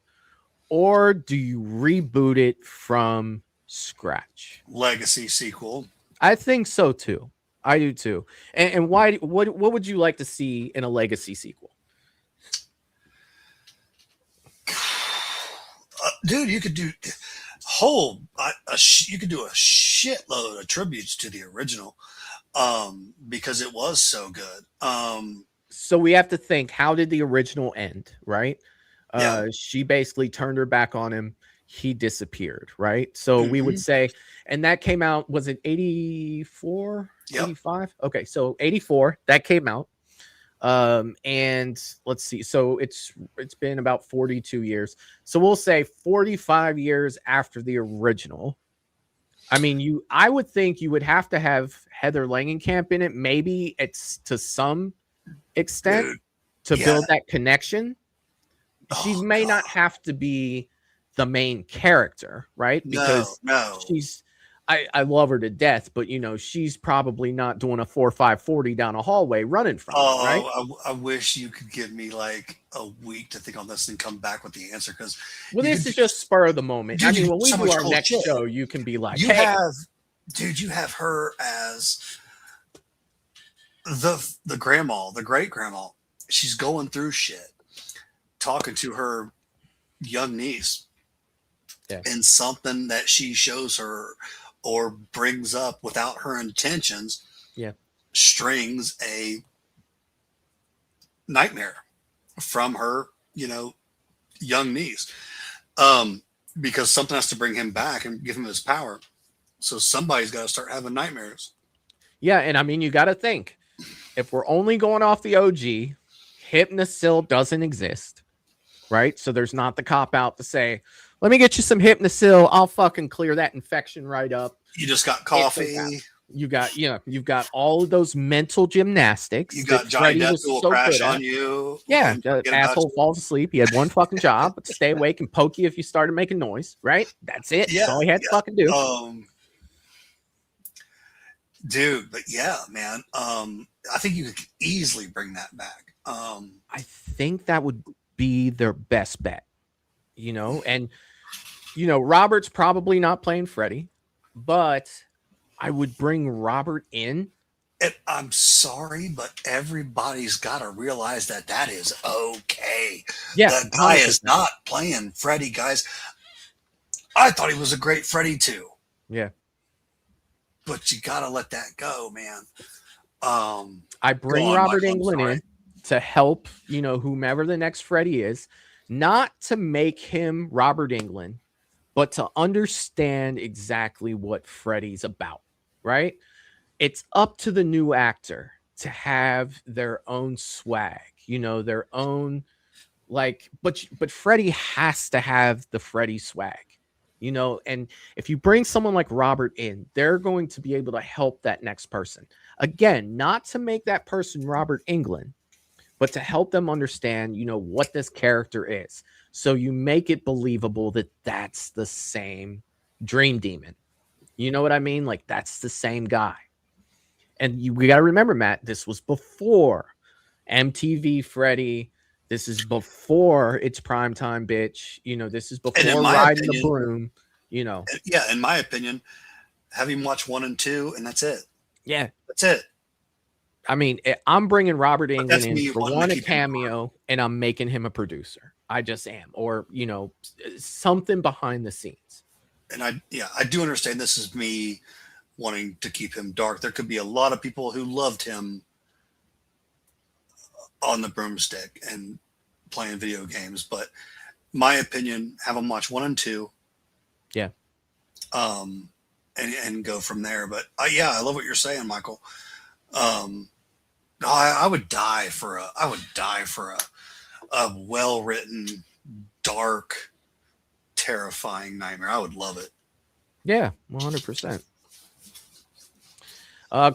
Or do you reboot it from scratch? Legacy sequel. I think so too. I do too. And why? What would you like to see in a legacy sequel? Dude, you could do you could do a shitload of tributes to the original, because it was so good. So we have to think, how did the original end, right? Yeah. She basically turned her back on him. He disappeared, right? So we would say, and that came out, was it 84, 85? Okay, so 84, that came out. And let's see, so it's been about 42 years. So we'll say 45 years after the original. I mean, I would think you would have to have Heather Langenkamp in it, maybe it's to some extent, to build that connection. She may not have to be the main character, right? Because I love her to death, but you know, she's probably not doing a 4.5/40 down a hallway running from it, right? I wish you could give me like a week to think on this and come back with the answer, because this is just spur of the moment. Dude, I mean, when we do our cool next shit. show, you can be like, you hey, have her as the grandma, the great grandma. She's going through shit, talking to her young niece, and something that she shows her or brings up without her intentions, strings a nightmare from her, you know, young niece, because something has to bring him back and give him his power. So somebody's got to start having nightmares. Yeah, and I mean, you got to think, if we're only going off the OG, Hypnosil doesn't exist, right? So there's not the cop out to say, let me get you some Hypnosil. I'll fucking clear that infection right up. You just got coffee. You've got all of those mental gymnastics. You got Johnny Depp who will crash on you. Yeah, asshole falls asleep. He had one fucking job, but stay awake and poke you if you started making noise, right? That's it. That's all he had to fucking do. Dude, but yeah, man. I think you could easily bring that back. I think that would be their best bet, you know, and you know, Robert's probably not playing Freddy, but I would bring Robert in And I'm sorry, but everybody's got to realize that that is okay. Yeah, The guy 100%. is not playing Freddy, guys. I thought he was a great Freddy too. Yeah. But you got to let that go, man. I bring Robert Englund in to help, whomever the next Freddy is, not to make him Robert Englund, but to understand exactly what Freddy's about, right? It's up to the new actor to have their own swag, their own but Freddy has to have the Freddy swag, and if you bring someone like Robert in, they're going to be able to help that next person. Again, not to make that person Robert Englund, but to help them understand, what this character is. So you make it believable that that's the same Dream Demon. You know what I mean? Like, that's the same guy. And we got to remember, Matt, this was before MTV Freddy. This is before It's Primetime Bitch. This is before Riding the Broom. Yeah, in my opinion, have him watch 1 and 2, and that's it. Yeah. That's it. I mean, I'm bringing Robert Englund in for one, a cameo, and I'm making him a producer. I just am. Or, something behind the scenes. And I do understand this is me wanting to keep him dark. There could be a lot of people who loved him on the broomstick and playing video games, but my opinion, have him watch 1 and 2. Yeah. And go from there. But yeah, I love what you're saying, Michael. I would die for a well-written, dark, terrifying nightmare. I would love it. Yeah, 100%.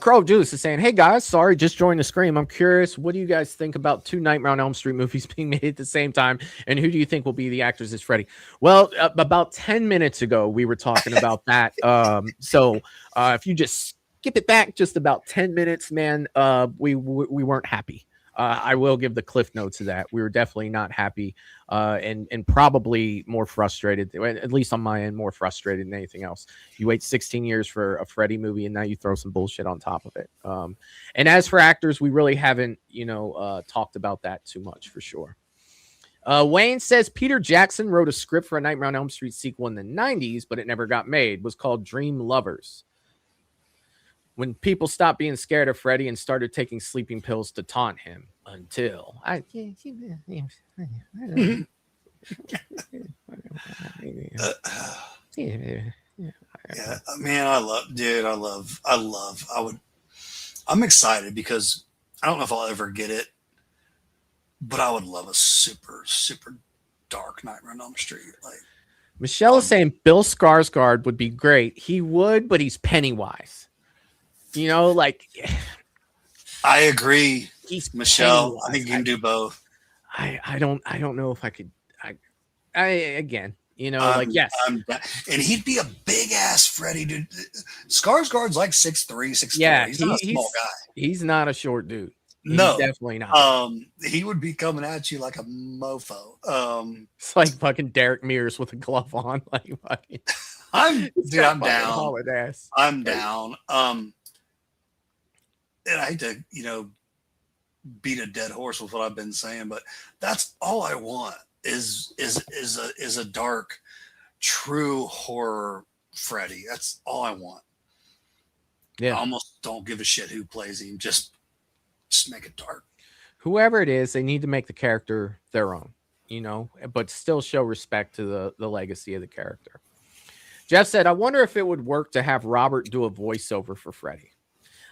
Crow Juice is saying, hey guys, sorry, just joined the stream. I'm curious, what do you guys think about 2 Nightmare on Elm Street movies being made at the same time? And who do you think will be the actors as Freddy? Well, about 10 minutes ago, we were talking about that. So if you just skip it back just about 10 minutes, man, we weren't happy. I will give the cliff notes of that. We were definitely not happy and probably more frustrated, at least on my end, more frustrated than anything else. You wait 16 years for a Freddy movie and now you throw some bullshit on top of it. And as for actors, we really haven't, talked about that too much for sure. Wayne says Peter Jackson wrote a script for a Nightmare on Elm Street sequel in the 90s, but it never got made. It was called Dream Lovers. When people stopped being scared of Freddy and started taking sleeping pills to taunt him until Yeah, man, I'm excited because I don't know if I'll ever get it, but I would love a super, super dark Nightmare on Elm Street. Like, Michelle is saying Bill Skarsgård would be great. He would, but he's Pennywise. I agree. He's Michelle. Pennywise. I think you can do both. I don't know if I could. Again, yes. And he'd be a big ass Freddy, dude. Skarsgård's like 6'3", 6'4". Yeah, he's not a small guy. He's not a short dude. No, he's definitely not. He would be coming at you like a mofo. It's like fucking Derek Mears with a glove on. Like fucking. I'm down. Ass. I'm down. And I hate to, beat a dead horse with what I've been saying, but that's all I want is a dark, true horror Freddy. That's all I want. Yeah. I almost don't give a shit who plays him. Just make it dark. Whoever it is, they need to make the character their own, but still show respect to the legacy of the character. Jeff said, I wonder if it would work to have Robert do a voiceover for Freddy.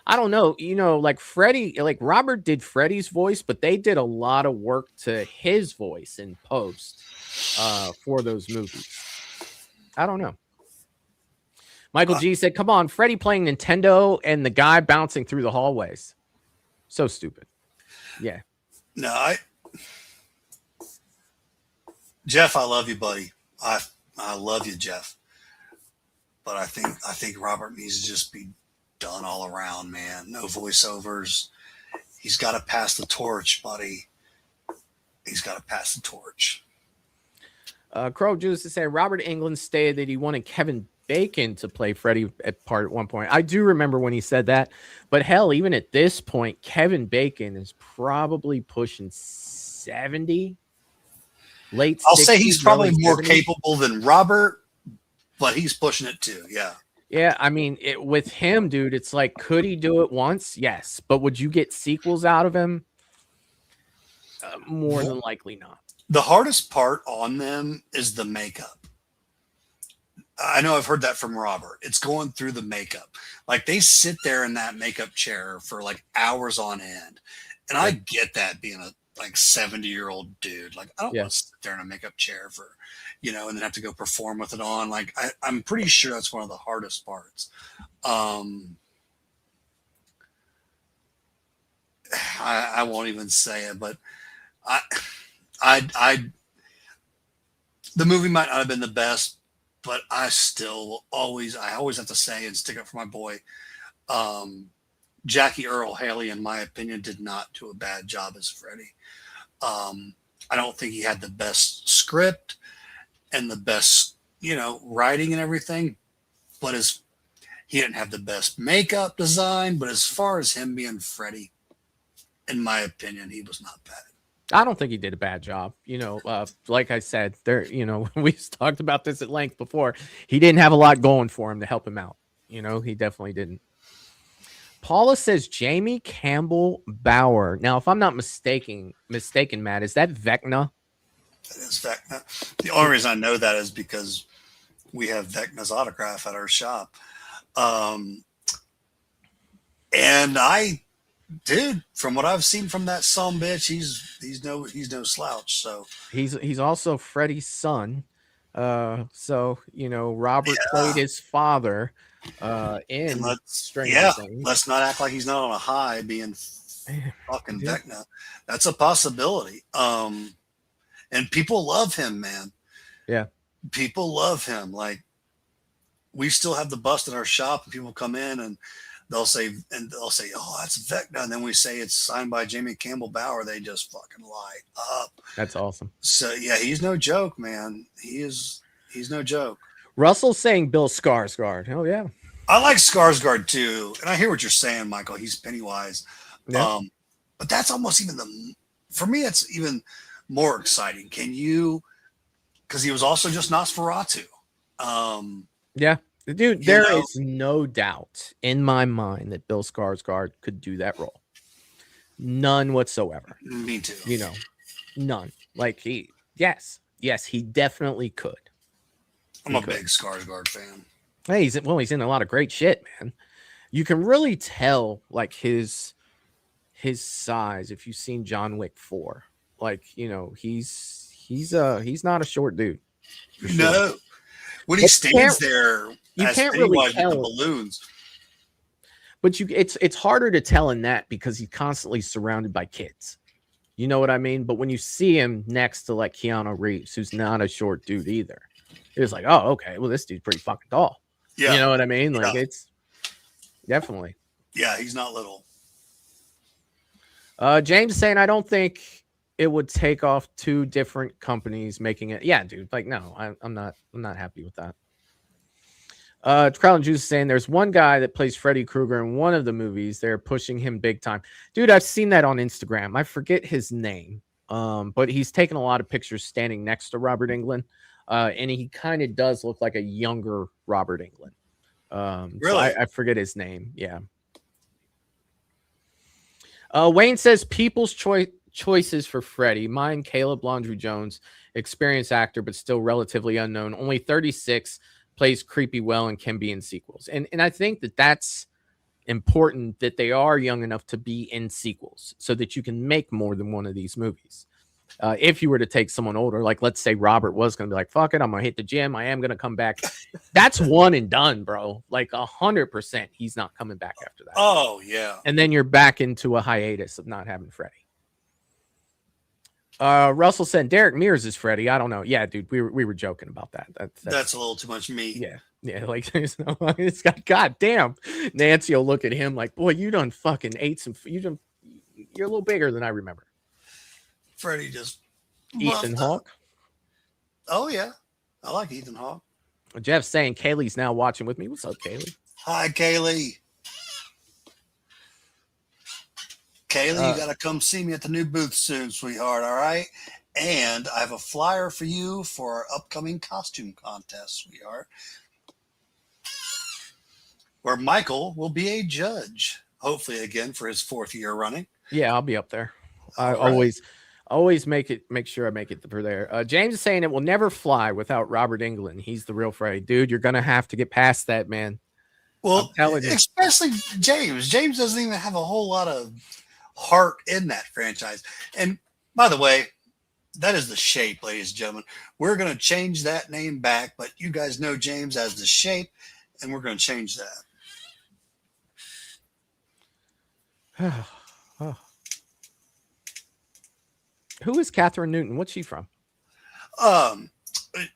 I don't know. Like Freddy, like Robert did Freddy's voice, but they did a lot of work to his voice in post for those movies. I don't know. Michael G said, come on, Freddy playing Nintendo and the guy bouncing through the hallways. So stupid. Yeah. No, Jeff, I love you, buddy. I love you, Jeff. But I think Robert needs to just be done all around, man. No voiceovers. He's got to pass the torch, buddy. He's got to pass the torch. Crow Juice is saying Robert Englund stated that he wanted Kevin Bacon to play Freddy at one point. I do remember when he said that, but hell, even at this point, Kevin Bacon is probably pushing 70, late 60s. I'll say he's probably more 70s. capable than Robert, but he's pushing it too. Yeah. Yeah, I mean, with him, dude, it's like, could he do it once? Yes, but would you get sequels out of him? More than likely not. The hardest part on them is the makeup. I know I've heard that from Robert. It's going through the makeup. Like they sit there in that makeup chair for like hours on end. And I get that being a like 70-year-old dude. Like I don't want to sit there in a makeup chair for, and then have to go perform with it on. Like I'm pretty sure that's one of the hardest parts. I won't even say it, but the movie might not have been the best, but I always have to say and stick up for my boy. Jackie Earle Haley, in my opinion, did not do a bad job as Freddy. I don't think he had the best script and the best, writing and everything, but he didn't have the best makeup design. But as far as him being Freddy, in my opinion, he was not bad. I don't think he did a bad job. Like I said, we've talked about this at length before. He didn't have a lot going for him to help him out. He definitely didn't. Paula says Jamie Campbell Bower. Now, if I'm not mistaken, Matt, is that Vecna? That is Vecna. The only reason I know that is because we have Vecna's autograph at our shop. Dude, from what I've seen from that sumbitch, he's no slouch. So he's also Freddy's son. Robert played his father in Stranger Things. Let's not act like he's not on a high being fucking Vecna. That's a possibility. And people love him, man. Yeah. People love him. Like we still have the bust in our shop and people come in and they'll say, oh, that's Vecna. And then we say it's signed by Jamie Campbell Bower. They just fucking light up. That's awesome. So yeah, he's no joke, man. He's no joke. Russell's saying Bill Skarsgård. Oh yeah. I like Skarsgård too. And I hear what you're saying, Michael. He's Pennywise. Yeah. But that's almost for me, it's even more exciting. Because he was also just Nosferatu. Yeah. Dude, there is no doubt in my mind that Bill Skarsgård could do that role. None whatsoever. Me too. None. Like yes, he definitely could. I'm a big Skarsgård fan. Hey, he's in a lot of great shit, man. You can really tell like his size if you've seen John Wick 4. Like, he's not a short dude. Sure. No. When he stands there, you can't really tell the balloons. But it's harder to tell in that because he's constantly surrounded by kids. You know what I mean? But when you see him next to like Keanu Reeves, who's not a short dude either, it's like, oh, okay, well, this dude's pretty fucking tall. Yeah. You know what I mean? Like it's definitely. Yeah, he's not little. James saying, I don't think it would take off two different companies making it. Yeah, dude. Like, no, I'm not happy with that. Crowd and Juice is saying there's one guy that plays Freddy Krueger in one of the movies. They're pushing him big time. Dude, I've seen that on Instagram. I forget his name. But he's taken a lot of pictures standing next to Robert Englund. And he kind of does look like a younger Robert Englund. Really? So I forget his name. Yeah. Wayne says people's choices for Freddy. Mine, Caleb Landry Jones, experienced actor, but still relatively unknown. Only 36, plays creepy well and can be in sequels. And I think that's important that they are young enough to be in sequels so that you can make more than one of these movies. If you were to take someone older, like let's say Robert was going to be like, fuck it, I'm going to hit the gym. I am going to come back. That's one and done, bro. Like 100%. He's not coming back after that. Oh, yeah. And then you're back into a hiatus of not having Freddy. Russell said Derek Mears is Freddy. I don't know. Yeah, dude, we were joking about that. That's a little too much meat. Yeah. Like there's no. It's got goddamn. Nancy will look at him like, boy, you done fucking ate some. You're a little bigger than I remember. Freddy just Ethan Hawke. Oh yeah, I like Ethan Hawke. Jeff's saying Kaylee's now watching with me. What's up, Kaylee? Hi, Kaylee. Kaylee, you got to come see me at the new booth soon, sweetheart, all right? And I have a flyer for you for our upcoming costume contest, sweetheart, where Michael will be a judge, hopefully again for his 4th year running. Yeah, I'll be up there. I All right. always make sure I make it for there. James is saying it will never fly without Robert Englund. He's the real Freddy. Dude, you're going to have to get past that, man. Well, especially James. James doesn't even have a whole lot of heart in that franchise. And by the way, that is the Shape, ladies and gentlemen. We're going to change that name back, but you guys know James as the Shape, and we're going to change that. Oh. Who is Catherine Newton? What's she from?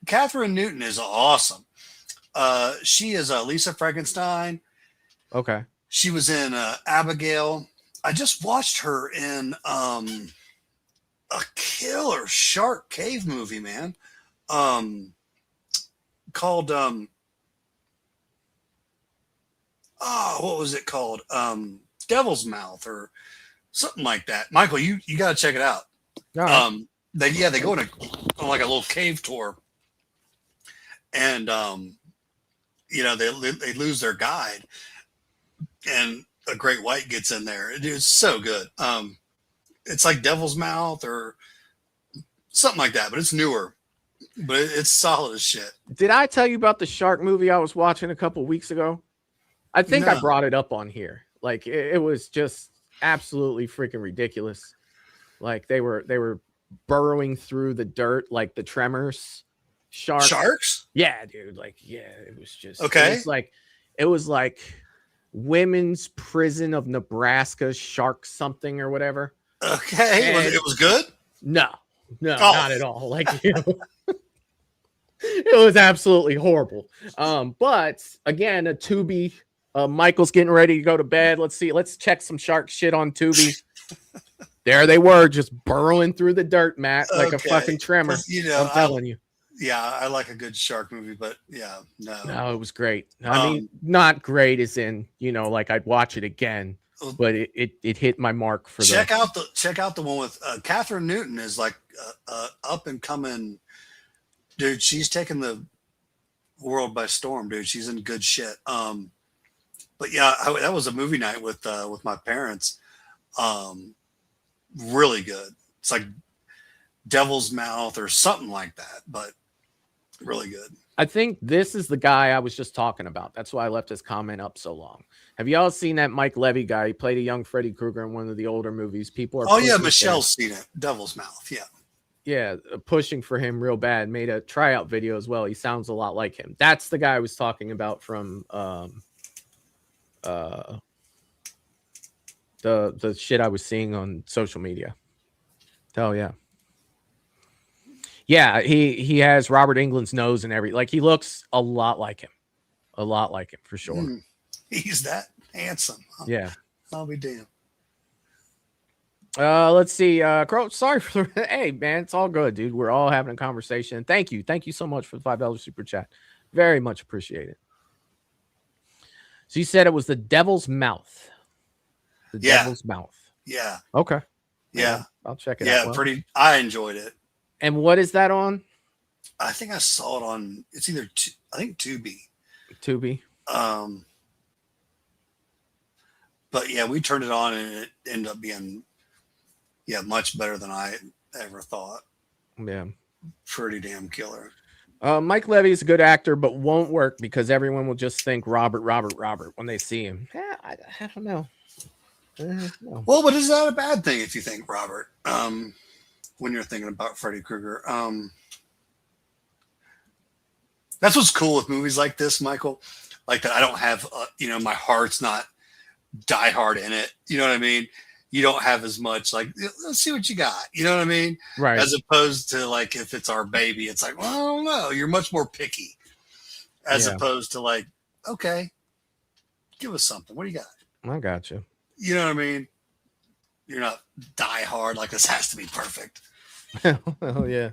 Catherine Newton is awesome. She is Lisa Frankenstein. Okay. She was in Abigail. I just watched her in a killer shark cave movie, man. Called what was it called? Devil's Mouth or something like that. Michael, you got to check it out. Right. They go on like a little cave tour, and they lose their guide, and a great white gets in there. It's so good. It's like Devil's Mouth or something like that, but it's newer, but it's solid as shit. Did I tell you about the shark movie I was watching a couple weeks ago? I think I No. brought it up on here. Like it was just absolutely freaking ridiculous. Like they were burrowing through the dirt like the Tremors Sharks? Yeah, dude. Like, yeah, it was just Okay. It was like Women's Prison of Nebraska Shark something or whatever. Okay. And It was good? No, not at all. Like, it was absolutely horrible. But again, a Tubi. Michael's getting ready to go to bed. Let's check some shark shit on Tubi. There they were, just burrowing through the dirt, Matt, like a fucking tremor. I'm telling you. Yeah, I like a good shark movie, but yeah, no. It was great. I mean, not great as in, like I'd watch it again, but it hit my mark for check out the one with Catherine Newton is like up and coming, dude. She's taking the world by storm, dude. She's in good shit. But yeah, that was a movie night with my parents. Really good. It's like Devil's Mouth or something like that, but really good. I think this is the guy I was just talking about. That's why I left his comment up so long. Have y'all seen that Mike Levy guy? He played a young Freddy Krueger in one of the older movies. People are Michelle's seen it. Devil's Mouth, yeah, pushing for him real bad. Made a tryout video as well. He sounds a lot like him. That's the guy I was talking about from the shit I was seeing on social media. Hell yeah. Yeah, he has Robert Englund's nose and everything. Like, he looks a lot like him for sure. He's that handsome. Huh? Yeah, I'll be damned. Let's see. Crow, sorry for hey man, it's all good, dude. We're all having a conversation. Thank you so much for the $5 super chat. Very much appreciated. So you said it was the Devil's Mouth. Devil's Mouth. Yeah. Okay. Yeah. I'll check it out. Yeah, I enjoyed it. And what is that on? I think I saw it on. It's either I think Tubi. Tubi. But yeah, we turned it on and it ended up being much better than I ever thought. Yeah. Pretty damn killer. Mike Levy is a good actor, but won't work because everyone will just think Robert when they see him. Yeah, I don't know. No. Well, but is that a bad thing if you think Robert? When you're thinking about Freddy Krueger, that's what's cool with movies like this, Michael. Like that, I don't have, my heart's not diehard in it. You know what I mean? You don't have as much like, let's see what you got. You know what I mean? Right. As opposed to like, if it's our baby, it's like, well, I don't know. You're much more picky as opposed to like, okay, give us something. What do you got? I got you. You know what I mean? You're not diehard like this has to be perfect. Hell yeah,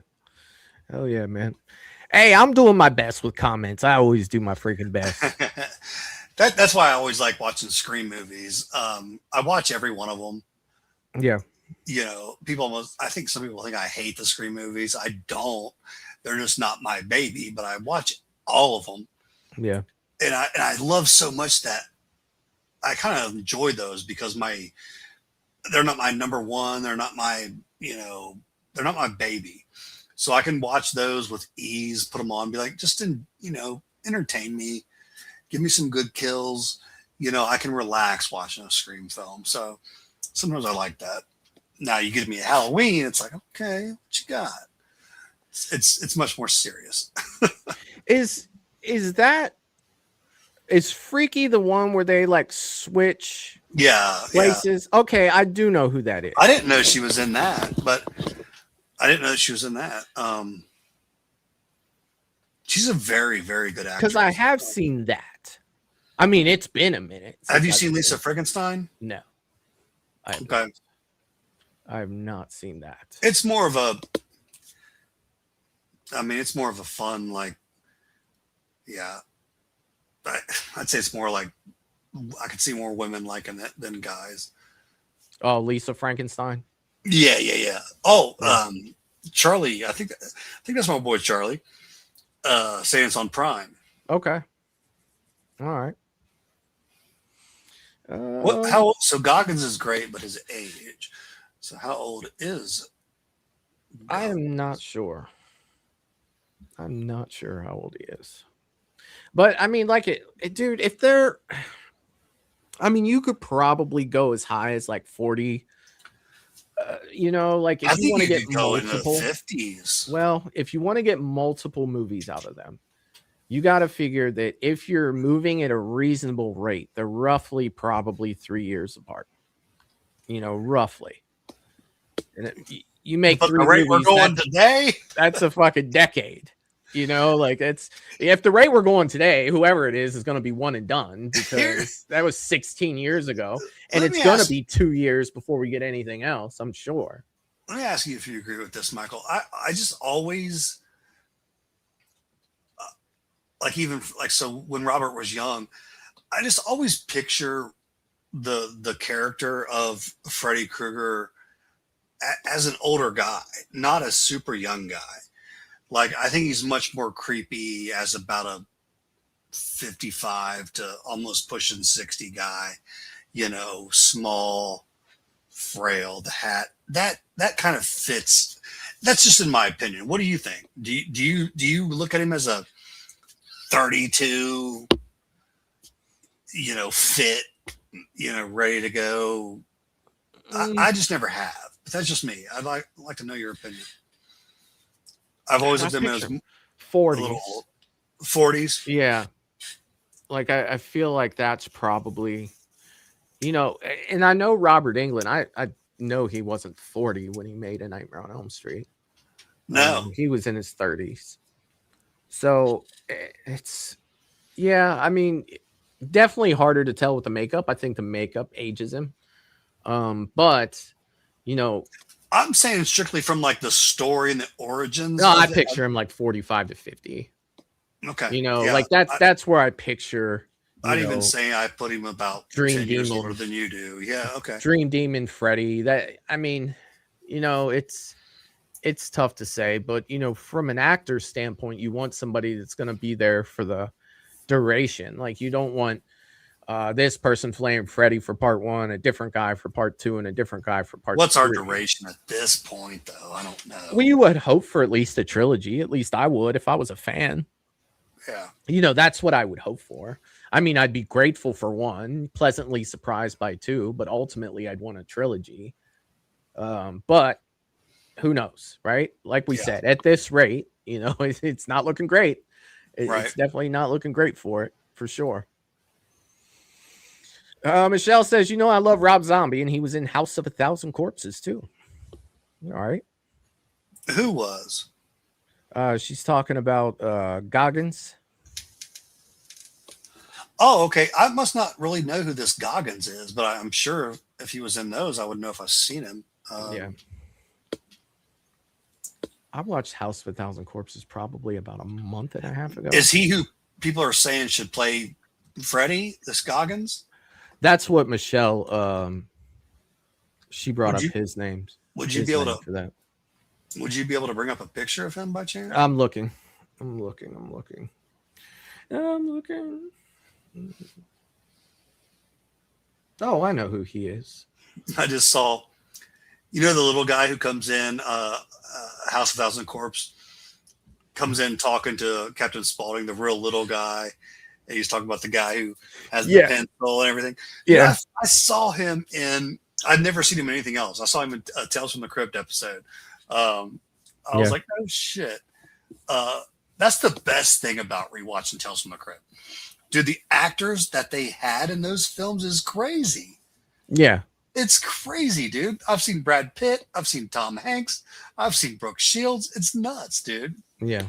man. Hey, I'm doing my best with comments. I always do my freaking best. That's why I always like watching Scream movies. I watch every one of them. Yeah. You know, people almost, I think some people think I hate the Scream movies. I don't. They're just not my baby, but I watch all of them. Yeah. And I love so much that I kind of enjoy those because they're not my number one. They're not my, they're not my baby. So I can watch those with ease, put them on, be like, entertain me, give me some good kills. I can relax watching a Scream film. So sometimes I like that. Now you give me a Halloween, it's like, okay, what you got? It's much more serious. Is Freaky the one where they like switch places? Yeah. Okay, I do know who that is. I didn't know she was in that, but she's a very, very good actress. Because I have seen that. I mean, it's been a minute. Have you seen Lisa Frankenstein? No. Okay. I have not seen that. It's more of a fun, like, yeah. I'd say it's more like I could see more women liking it than guys. Oh, Lisa Frankenstein? Yeah. Oh, Charlie, I think that's my boy Charlie. Saying it's on Prime. Okay. All right. So Goggins is great, but his age. So how old is Goggins? I am not sure. I'm not sure how old he is. But I mean, like dude, if they're, I mean, you could probably go as high as like 40. Like if you want to get multiple 50s. Well, if you want to get multiple movies out of them, you got to figure that if you're moving at a reasonable rate, they're roughly probably 3 years apart. Roughly. And you make but 3 the rate movies, we're going today. That's a fucking decade. Like it's if the rate we're going today, whoever it is going to be one and done because that was 16 years ago, and it's going to be 2 years before we get anything else. I'm sure. Let me ask you if you agree with this, Michael. I just always so when Robert was young, I just always picture the character of Freddy Krueger as an older guy, not a super young guy. Like, I think he's much more creepy as about a 55 to almost pushing 60 guy, small, frail, the hat, that kind of fits. That's just in my opinion. What do you think? Do you look at him as a 32, fit, ready to go? I just never have, but that's just me. I'd like to know your opinion. I've always looked at him as 40s. 40s. Yeah. Like I feel like that's probably, and I know Robert Englund. I know he wasn't 40 when he made A Nightmare on Elm Street. No. He was in his 30s. So I mean, definitely harder to tell with the makeup. I think the makeup ages him. But, I'm saying strictly from like the story and the origins. No, I picture him like 45 to 50. Okay. Like that's where I picture. I'd even say I put him about Dream 10 years Demon. older than you do. Yeah. Okay. Dream Demon Freddy. That, I mean, it's tough to say, but from an actor's standpoint, you want somebody that's going to be there for the duration. Like you don't want this person playing Freddy for part 1, a different guy for part 2, and a different guy for part 3. What's our duration at this point, though? I don't know. Well, you would hope for at least a trilogy. At least I would if I was a fan. Yeah. That's what I would hope for. I mean, I'd be grateful for 1, pleasantly surprised by 2, but ultimately I'd want a trilogy. But who knows, right? Like we said, at this rate, it's not looking great. It's definitely not looking great for it, for sure. Michelle says, I love Rob Zombie, and he was in House of a Thousand Corpses too. All right. Who was? She's talking about Goggins. Oh, okay. I must not really know who this Goggins is, but I'm sure if he was in those, I would know if I've seen him. Yeah. I watched House of a Thousand Corpses probably about a month and a half ago. Is he who people are saying should play Freddy, this Goggins? That's what Michelle she brought Would up you- his names. Would you his be able name to? for that? Would you be able to bring up a picture of him by chance? I'm looking. Oh, I know who he is. I just saw, the little guy who comes in, House of Thousand Corpse, comes in talking to Captain Spaulding, the real little guy. And he's talking about the guy who has the pencil and everything. Yeah. I saw him in, I'd never seen him in anything else. I saw him in Tales from the Crypt episode. I was like, oh shit. That's the best thing about rewatching Tales from the Crypt. Dude, the actors that they had in those films is crazy. Yeah. It's crazy, dude. I've seen Brad Pitt. I've seen Tom Hanks. I've seen Brooke Shields. It's nuts, dude. Yeah.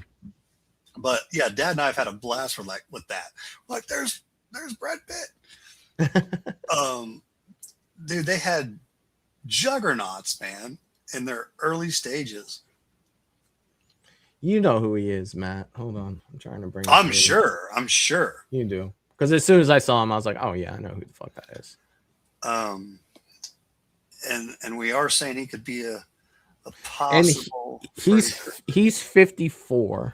But yeah, Dad and I have had a blast with that. Like, there's Brad Pitt. Dude, they had juggernauts, man, in their early stages. You know who he is, Matt. Hold on. I'm trying to bring him. I'm sure. You do. Because as soon as I saw him, I was like, oh yeah, I know who the fuck that is. And we are saying he could be a possible. And he's 54.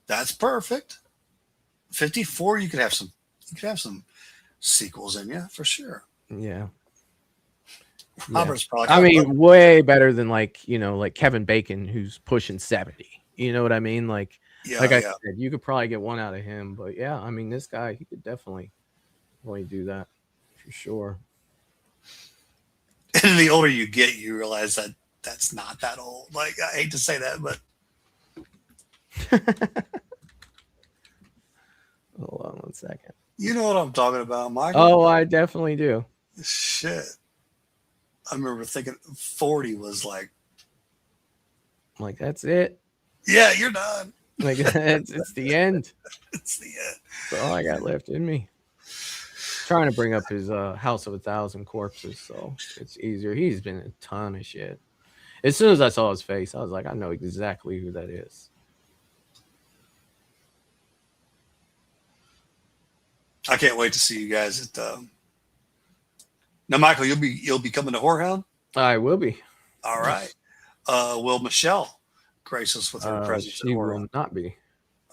That's perfect. 54, you could have some sequels in you for sure. Yeah. Robert's probably. I mean, way better than like Kevin Bacon, who's pushing 70. You know what I mean? Like I said, you could probably get one out of him. But yeah, I mean, this guy, he could definitely do that for sure. And the older you get, you realize that that's not that old. Like, I hate to say that, but. Hold on 1 second. You know what I'm talking about, Michael? Oh, I definitely do. Shit. I remember thinking 40 was like, that's it. Yeah, you're done. Like it's the end. It's the end. That's all I got left in me. Trying to bring up his House of a Thousand Corpses, so it's easier. He's been in a ton of shit. As soon as I saw his face, I was like, I know exactly who that is. I can't wait to see you guys at Now, Michael, you'll be coming to Whorehound? I will be. All right. Will Michelle grace us with her presence at She Whorehound? will not be.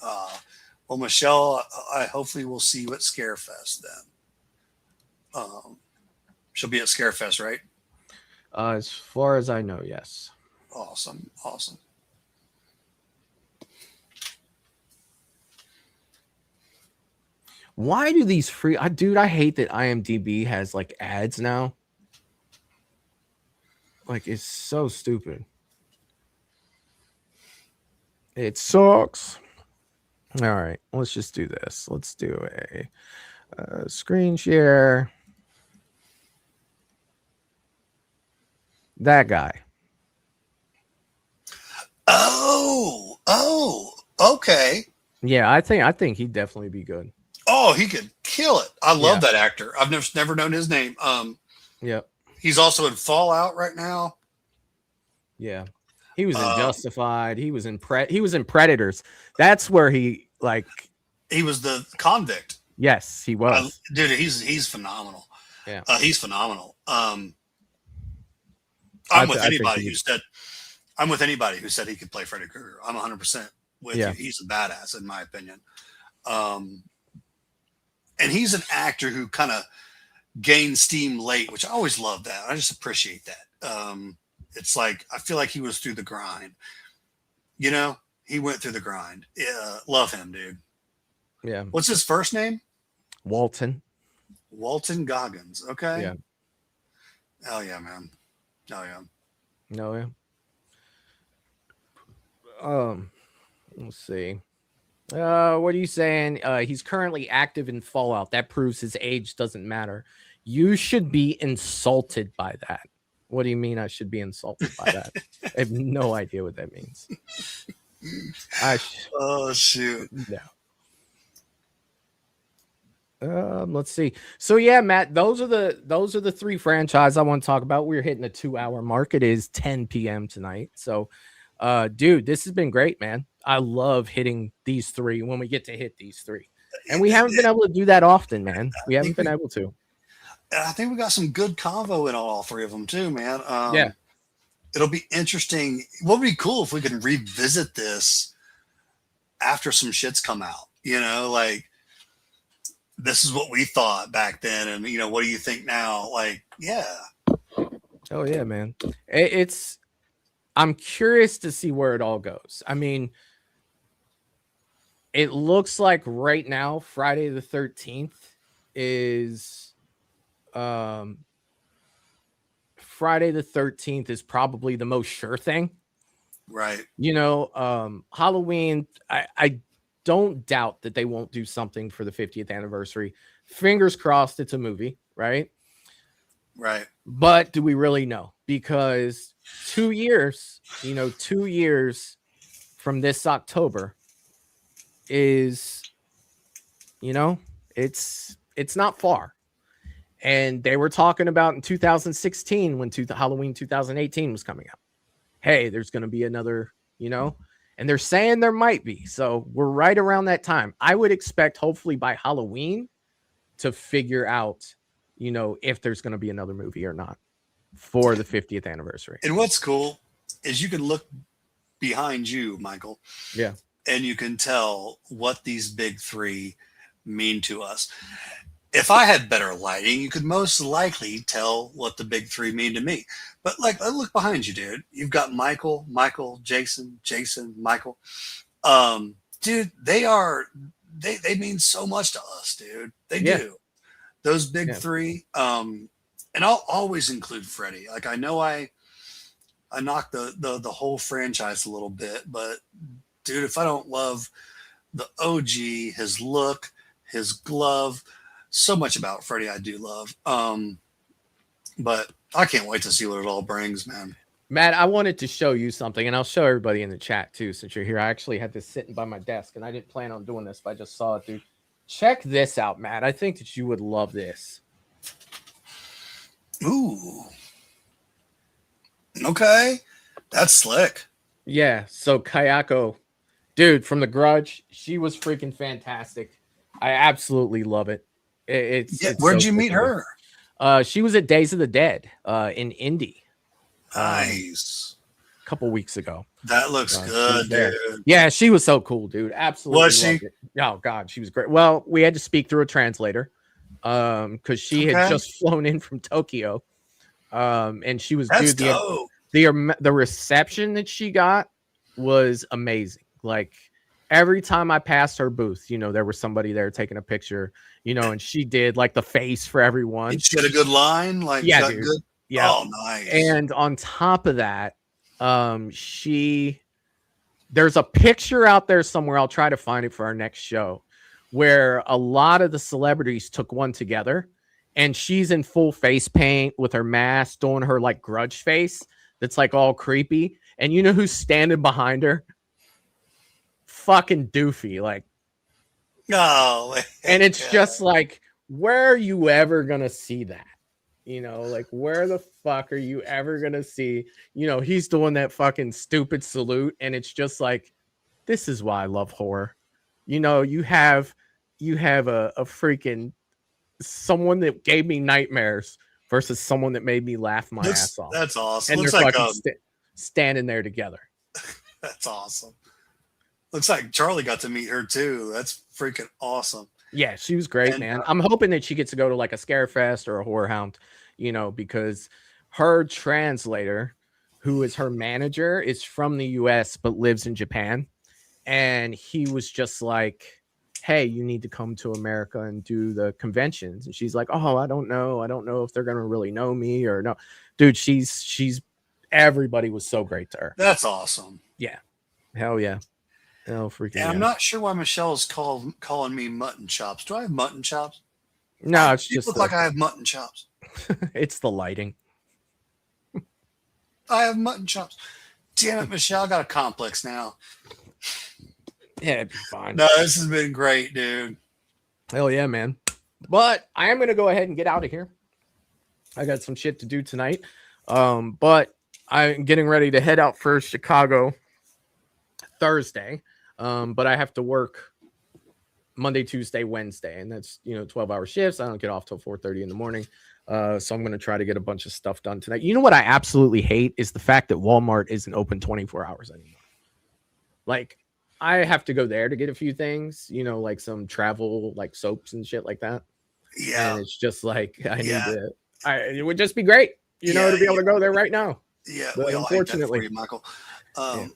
Well, Michelle, I hopefully will see you at Scarefest then. She'll be at Scarefest, right? As far as I know, yes. Awesome. Why do these free? Dude, I hate that IMDb has like ads now. Like, it's so stupid. It sucks. All right, let's just do this. Let's do a screen share. That guy. Oh, okay. Yeah, I think he'd definitely be good. Oh, he could kill it. I love that actor. I've never known his name. Yep. He's also in Fallout right now. Yeah. He was in Justified. He was in Predators. That's where he was the convict. Yes, he was. Dude, he's phenomenal. Yeah. He's phenomenal. I'm with anybody who said he could play Freddy Krueger. I'm 100% with you. He's a badass in my opinion. And he's an actor who kind of gained steam late, which I always love that. I just appreciate that. It's like, I feel like he was through the grind. You know, he went through the grind. Love him, dude. Yeah. What's his first name? Walton Goggins. Okay. Yeah. Hell yeah, man. Hell yeah. No, yeah. Let's see. What are you saying? He's currently active in Fallout. That proves his age doesn't matter. You should be insulted by that. What do you mean I should be insulted by that? I have no idea what that means. Oh shoot. No. Let's see. So yeah, Matt, those are the three franchises I want to talk about. We're hitting the 2-hour mark. It is 10 p.m. tonight. So Dude, this has been great, man. I love hitting these three when we get to hit these three. And we haven't been able to do that often, man. We haven't been able to. I think we got some good convo in all three of them too, man. Yeah. It'll be interesting. What would be cool if we could revisit this after some shits come out, you know, like this is what we thought back then. And, you know, what do you think now? Like, yeah. Oh yeah, man. I'm curious to see where it all goes. I mean, it looks like right now, Friday the 13th is, Friday the 13th is probably the most sure thing. Right. You know, Halloween, I don't doubt that they won't do something for the 50th anniversary. Fingers crossed it's a movie, right? Right. But do we really know? Because 2 years, you know, 2 years from this October is, you know, it's not far. And they were talking about in 2016 when Halloween 2018 was coming out. Hey, there's going to be another, you know, and they're saying there might be. So we're right around that time. I would expect hopefully by Halloween to figure out, you know, if there's going to be another movie or not for the 50th anniversary. And what's cool is you can look behind you, Michael. Yeah. And you can tell what these big three mean to us. If I had better lighting, you could most likely tell what the big three mean to me. But like, look behind you, dude. You've got Michael, Jason, Michael. Dude, they mean so much to us, dude. They do. Those big three. And I'll always include Freddy. Like, I know I knocked the whole franchise a little bit, but dude, if I don't love the OG, his look, his glove, so much about Freddy I do love. But I can't wait to see what it all brings, man. Matt, I wanted to show you something, and I'll show everybody in the chat too, since you're here. I actually had this sitting by my desk, and I didn't plan on doing this, but I just saw it, dude. Check this out, Matt. I think that you would love this. Ooh. Okay. That's slick. Yeah. So Kayako, dude, from The Grudge, she was freaking fantastic. I absolutely love it. Where'd you meet her? She was at Days of the Dead in Indy. Nice. A couple weeks ago. That looks good, dude. Yeah, she was so cool, dude. Absolutely. Was she? Oh God, she was great. Well, we had to speak through a translator because she had just flown in from Tokyo. And she was dope. The reception that she got was amazing. Like every time I passed her booth, you know, there was somebody there taking a picture, you know, and she did like the face for everyone. Did she get a good line? Like, yeah, dude. Good? Yeah. Oh, nice. And on top of that, there's a picture out there somewhere. I'll try to find it for our next show where a lot of the celebrities took one together, and she's in full face paint with her mask doing her like Grudge face. That's like all creepy. And you know who's standing behind her? Fucking Doofy. Like, no. And it's just like, where are you ever going to see that? You know, like, where the fuck are you ever going to see, you know, he's doing that fucking stupid salute. And it's just like, this is why I love horror. You know, you have a freaking someone that gave me nightmares versus someone that made me laugh my ass off. That's awesome. And Looks they're like fucking standing there together. That's awesome. Looks like Charlie got to meet her too. That's freaking awesome. Yeah, she was great, man. I'm hoping that she gets to go to like a Scare Fest or a Horror Hound, you know, because her translator, who is her manager, is from the US but lives in Japan. And he was just like, hey, you need to come to America and do the conventions. And she's like, oh, I don't know if they're gonna really know me or no. Dude, she's everybody was so great to her. That's awesome. Yeah. Hell yeah. Oh, freaking yeah. I'm not sure why Michelle's calling me mutton chops. Do I have mutton chops? No, it's you just look like I have mutton chops. It's the lighting. I have mutton chops. Damn it, Michelle, I got a complex now. Yeah, it'd be fine. No, this has been great, dude. Hell yeah, man. But I am gonna go ahead and get out of here. I got some shit to do tonight. But I'm getting ready to head out for Chicago Thursday, but I have to work Monday, Tuesday, Wednesday, and that's 12-hour shifts. I don't get off till 4:30 in the morning. So I'm going to try to get a bunch of stuff done tonight. You know what I absolutely hate is the fact that Walmart isn't open 24 hours anymore. Like, I have to go there to get a few things, like some travel, like soaps and shit like that. Yeah. And it's just like, it would just be great, to be able to go there right now. Yeah. But unfortunately, you, Michael. Yeah.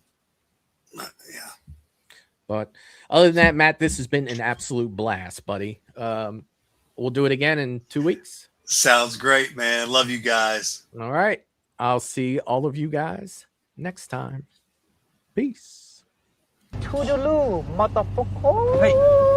But other than that, Matt, this has been an absolute blast, buddy. We'll do it again in 2 weeks. Sounds great, man. Love you guys. All right. I'll see all of you guys next time. Peace. Toodaloo, motherfucker. Hey.